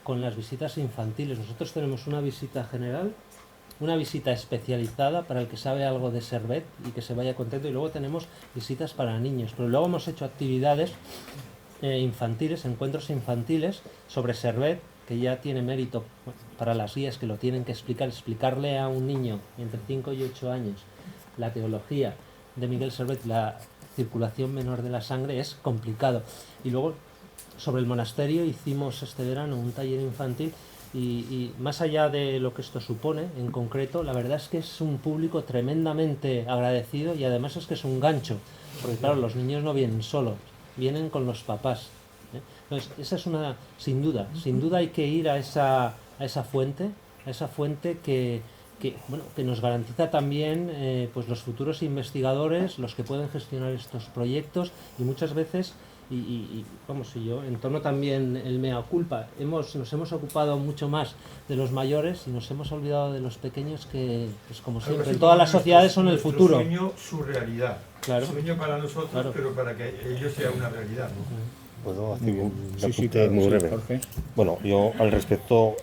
con las visitas infantiles. Nosotros tenemos una visita general, una visita especializada para el que sabe algo de Servet y que se vaya contento, y luego tenemos visitas para niños. Pero luego hemos hecho actividades infantiles, encuentros infantiles sobre Servet, que ya tiene mérito para las guías que lo tienen que explicarle a un niño entre 5 y 8 años la teología de Miguel Servet, la circulación menor de la sangre, es complicado. Y luego sobre el monasterio hicimos este verano un taller infantil y más allá de lo que esto supone en concreto, la verdad es que es un público tremendamente agradecido, y además es que es un gancho, porque claro, los niños no vienen solos, vienen con los papás. Entonces, esa es una, sin duda hay que ir a esa fuente que nos garantiza también pues los futuros investigadores, los que pueden gestionar estos proyectos, y muchas veces, vamos, y yo en torno también el mea culpa, nos hemos ocupado mucho más de los mayores y nos hemos olvidado de los pequeños, que pues como siempre en todas las sociedades son el futuro. Sueño, su realidad. Claro. Sueño para nosotros, claro, pero para que ellos sea una realidad, ¿no? ¿Puedo hacer un apunte muy breve? Jorge. Bueno, yo al respecto,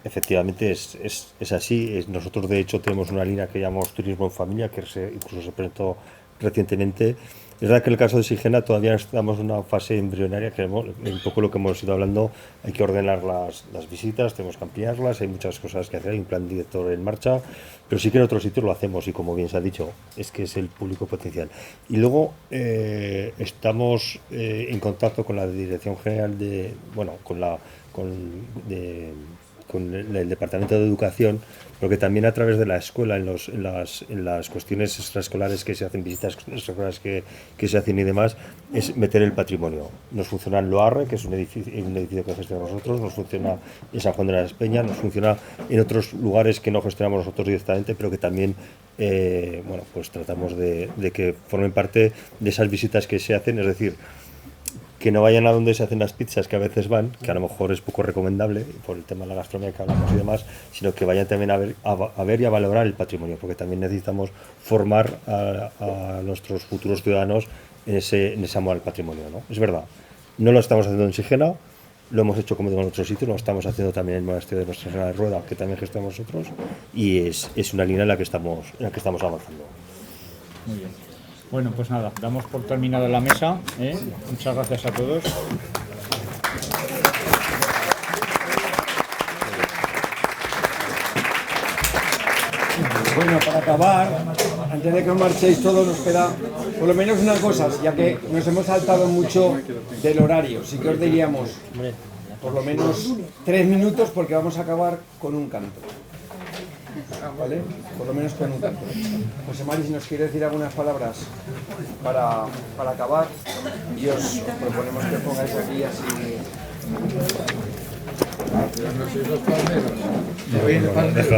efectivamente es así. Nosotros de hecho tenemos una línea que llamamos Turismo en Familia, que incluso se presentó recientemente. Es verdad que en el caso de Sigena todavía estamos en una fase embrionaria, que un poco lo que hemos ido hablando, hay que ordenar las visitas, tenemos que ampliarlas, hay muchas cosas que hacer, hay un plan director en marcha, pero sí que en otros sitios lo hacemos, y como bien se ha dicho, es que es el público potencial. Y luego estamos en contacto con la Dirección General con el Departamento de Educación, porque también a través de la escuela, en las cuestiones extraescolares que se hacen, visitas extraescolares que se hacen y demás, es meter el patrimonio. Nos funciona en Loarre, que es un edificio que gestionamos nosotros, nos funciona en San Juan de la Peñas, nos funciona en otros lugares que no gestionamos nosotros directamente, pero que también pues tratamos de que formen parte de esas visitas que se hacen, es decir, que no vayan a donde se hacen las pizzas, que a veces van, que a lo mejor es poco recomendable por el tema de la gastronomía que hablamos y demás, sino que vayan también a ver y a valorar el patrimonio, porque también necesitamos formar a nuestros futuros ciudadanos en ese amor al patrimonio, ¿no? Es verdad, no lo estamos haciendo en Sigena, lo hemos hecho como digo en otros sitios, lo estamos haciendo también en el monasterio de Nuestra Señora de Rueda, que también gestionamos nosotros, y es una línea en la que estamos avanzando. Muy bien. Bueno, pues nada, damos por terminada la mesa. Muchas gracias a todos. Bueno, para acabar, antes de que os marchéis todos, nos queda por lo menos una cosa, ya que nos hemos saltado mucho del horario. Sí que os diríamos por lo menos 3 minutos, porque vamos a acabar con un canto. ¿Vale? Por lo menos con un canto. José Mari, si nos quiere decir algunas palabras para acabar, y os proponemos que pongáis aquí así. No sois los palmeros.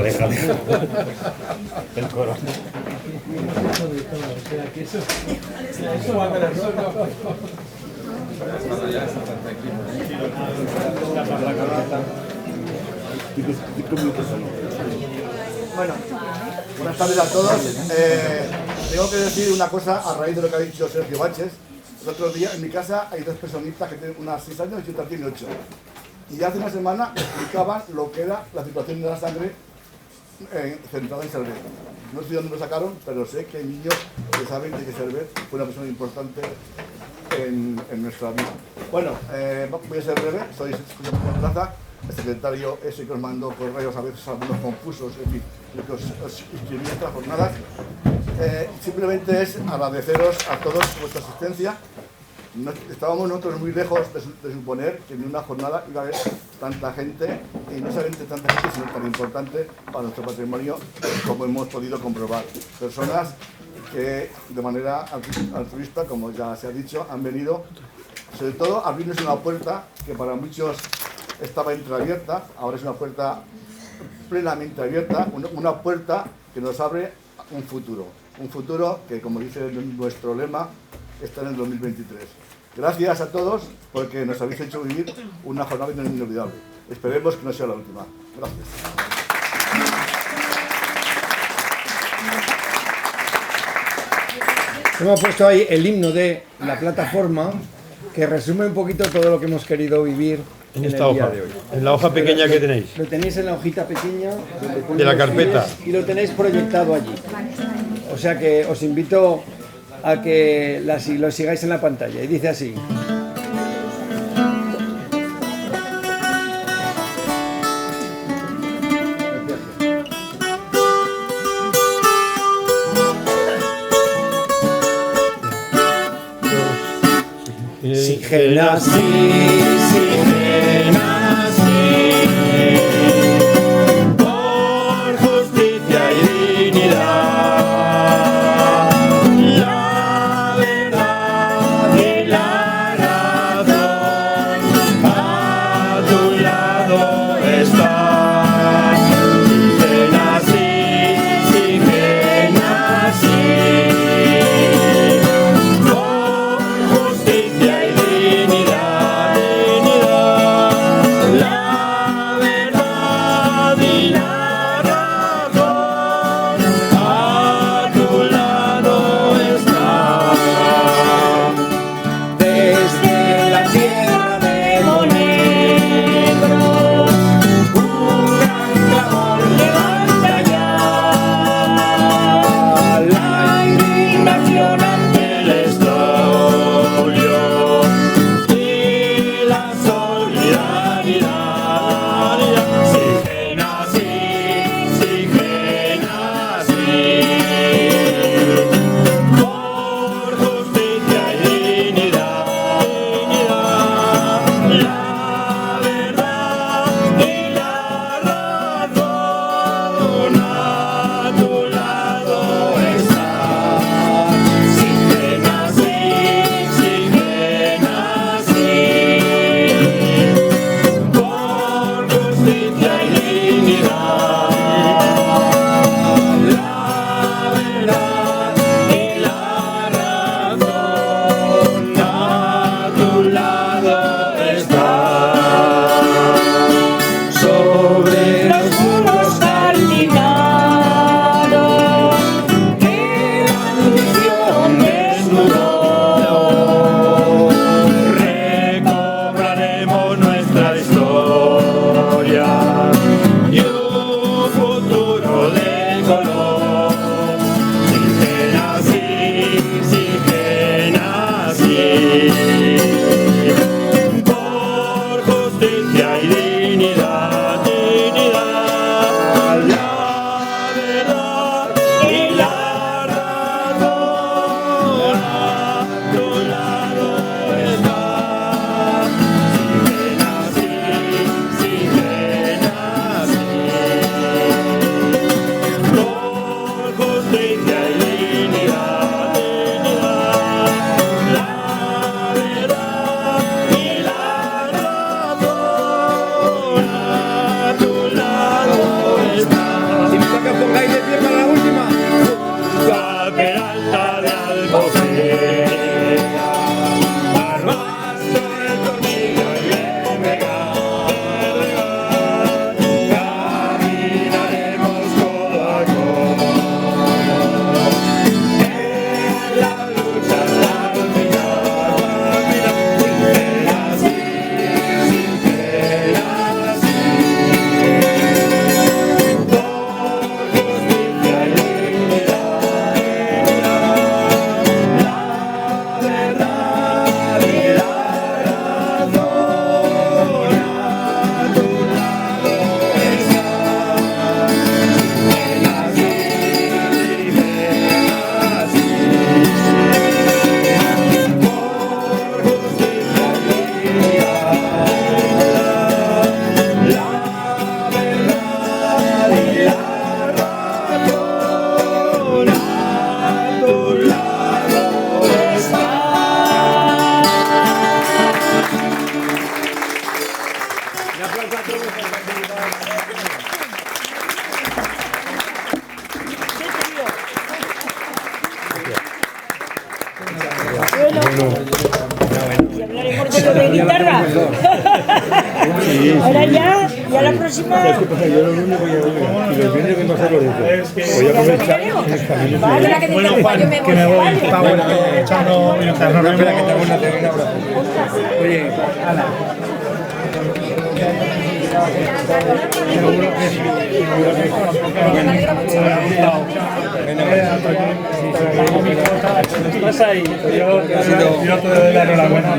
Deja. El coro. Eso va a ver Bueno, buenas tardes a todos. Tengo que decir una cosa a raíz de lo que ha dicho Sergio Baches. El otro día en mi casa hay 2 personitas que tienen unas 6 años y otra tiene 8. Y hace una semana explicaban lo que era la circulación de la sangre centrada en Servet. No sé dónde lo sacaron, pero sé que hay niños que saben que Servet fue una persona importante en nuestra vida. Bueno, voy a ser breve, soy José Manuel Plaza, el secretario ese que os mandó correos a veces algunos confusos, en fin, lo que os inscribí en estas jornadas. Simplemente es agradeceros a todos vuestra asistencia. Estábamos nosotros muy lejos de suponer que en una jornada iba a haber tanta gente, y no solamente tanta gente, sino tan importante para nuestro patrimonio, como hemos podido comprobar. Personas que de manera altruista, como ya se ha dicho, han venido, sobre todo, a abrirnos una puerta que para muchos estaba entreabierta, ahora es una puerta plenamente abierta, una puerta que nos abre un futuro que, como dice nuestro lema, está en el 2023. Gracias a todos porque nos habéis hecho vivir una jornada inolvidable. Esperemos que no sea la última. Gracias. Hemos puesto ahí el himno de la plataforma que resume un poquito todo lo que hemos querido vivir En el esta día hoja, de hoy. en la hoja pequeña que tenéis. Lo tenéis en la hojita pequeña donde pone De la los carpeta. fines y lo tenéis proyectado allí. O sea que os invito a que lo sigáis en la pantalla. Y dice así. Sige nazi, sige nazi, por justicia y dignidad, la verdad y la razón a tu lado están. Sige nazi, sige nazi. Y hablaremos de lo de guitarra. Ahora ya la próxima. Es que pasa, yo lo único que voy y los viernes vengo a hacer los de voy a aprovechar el camino. Bueno, Juan, que me voy. Está bueno, echando mientras nos vemos. Que tengo una terrena ahora. Oye, ala. Pasa ahí. Yo te doy la enhorabuena.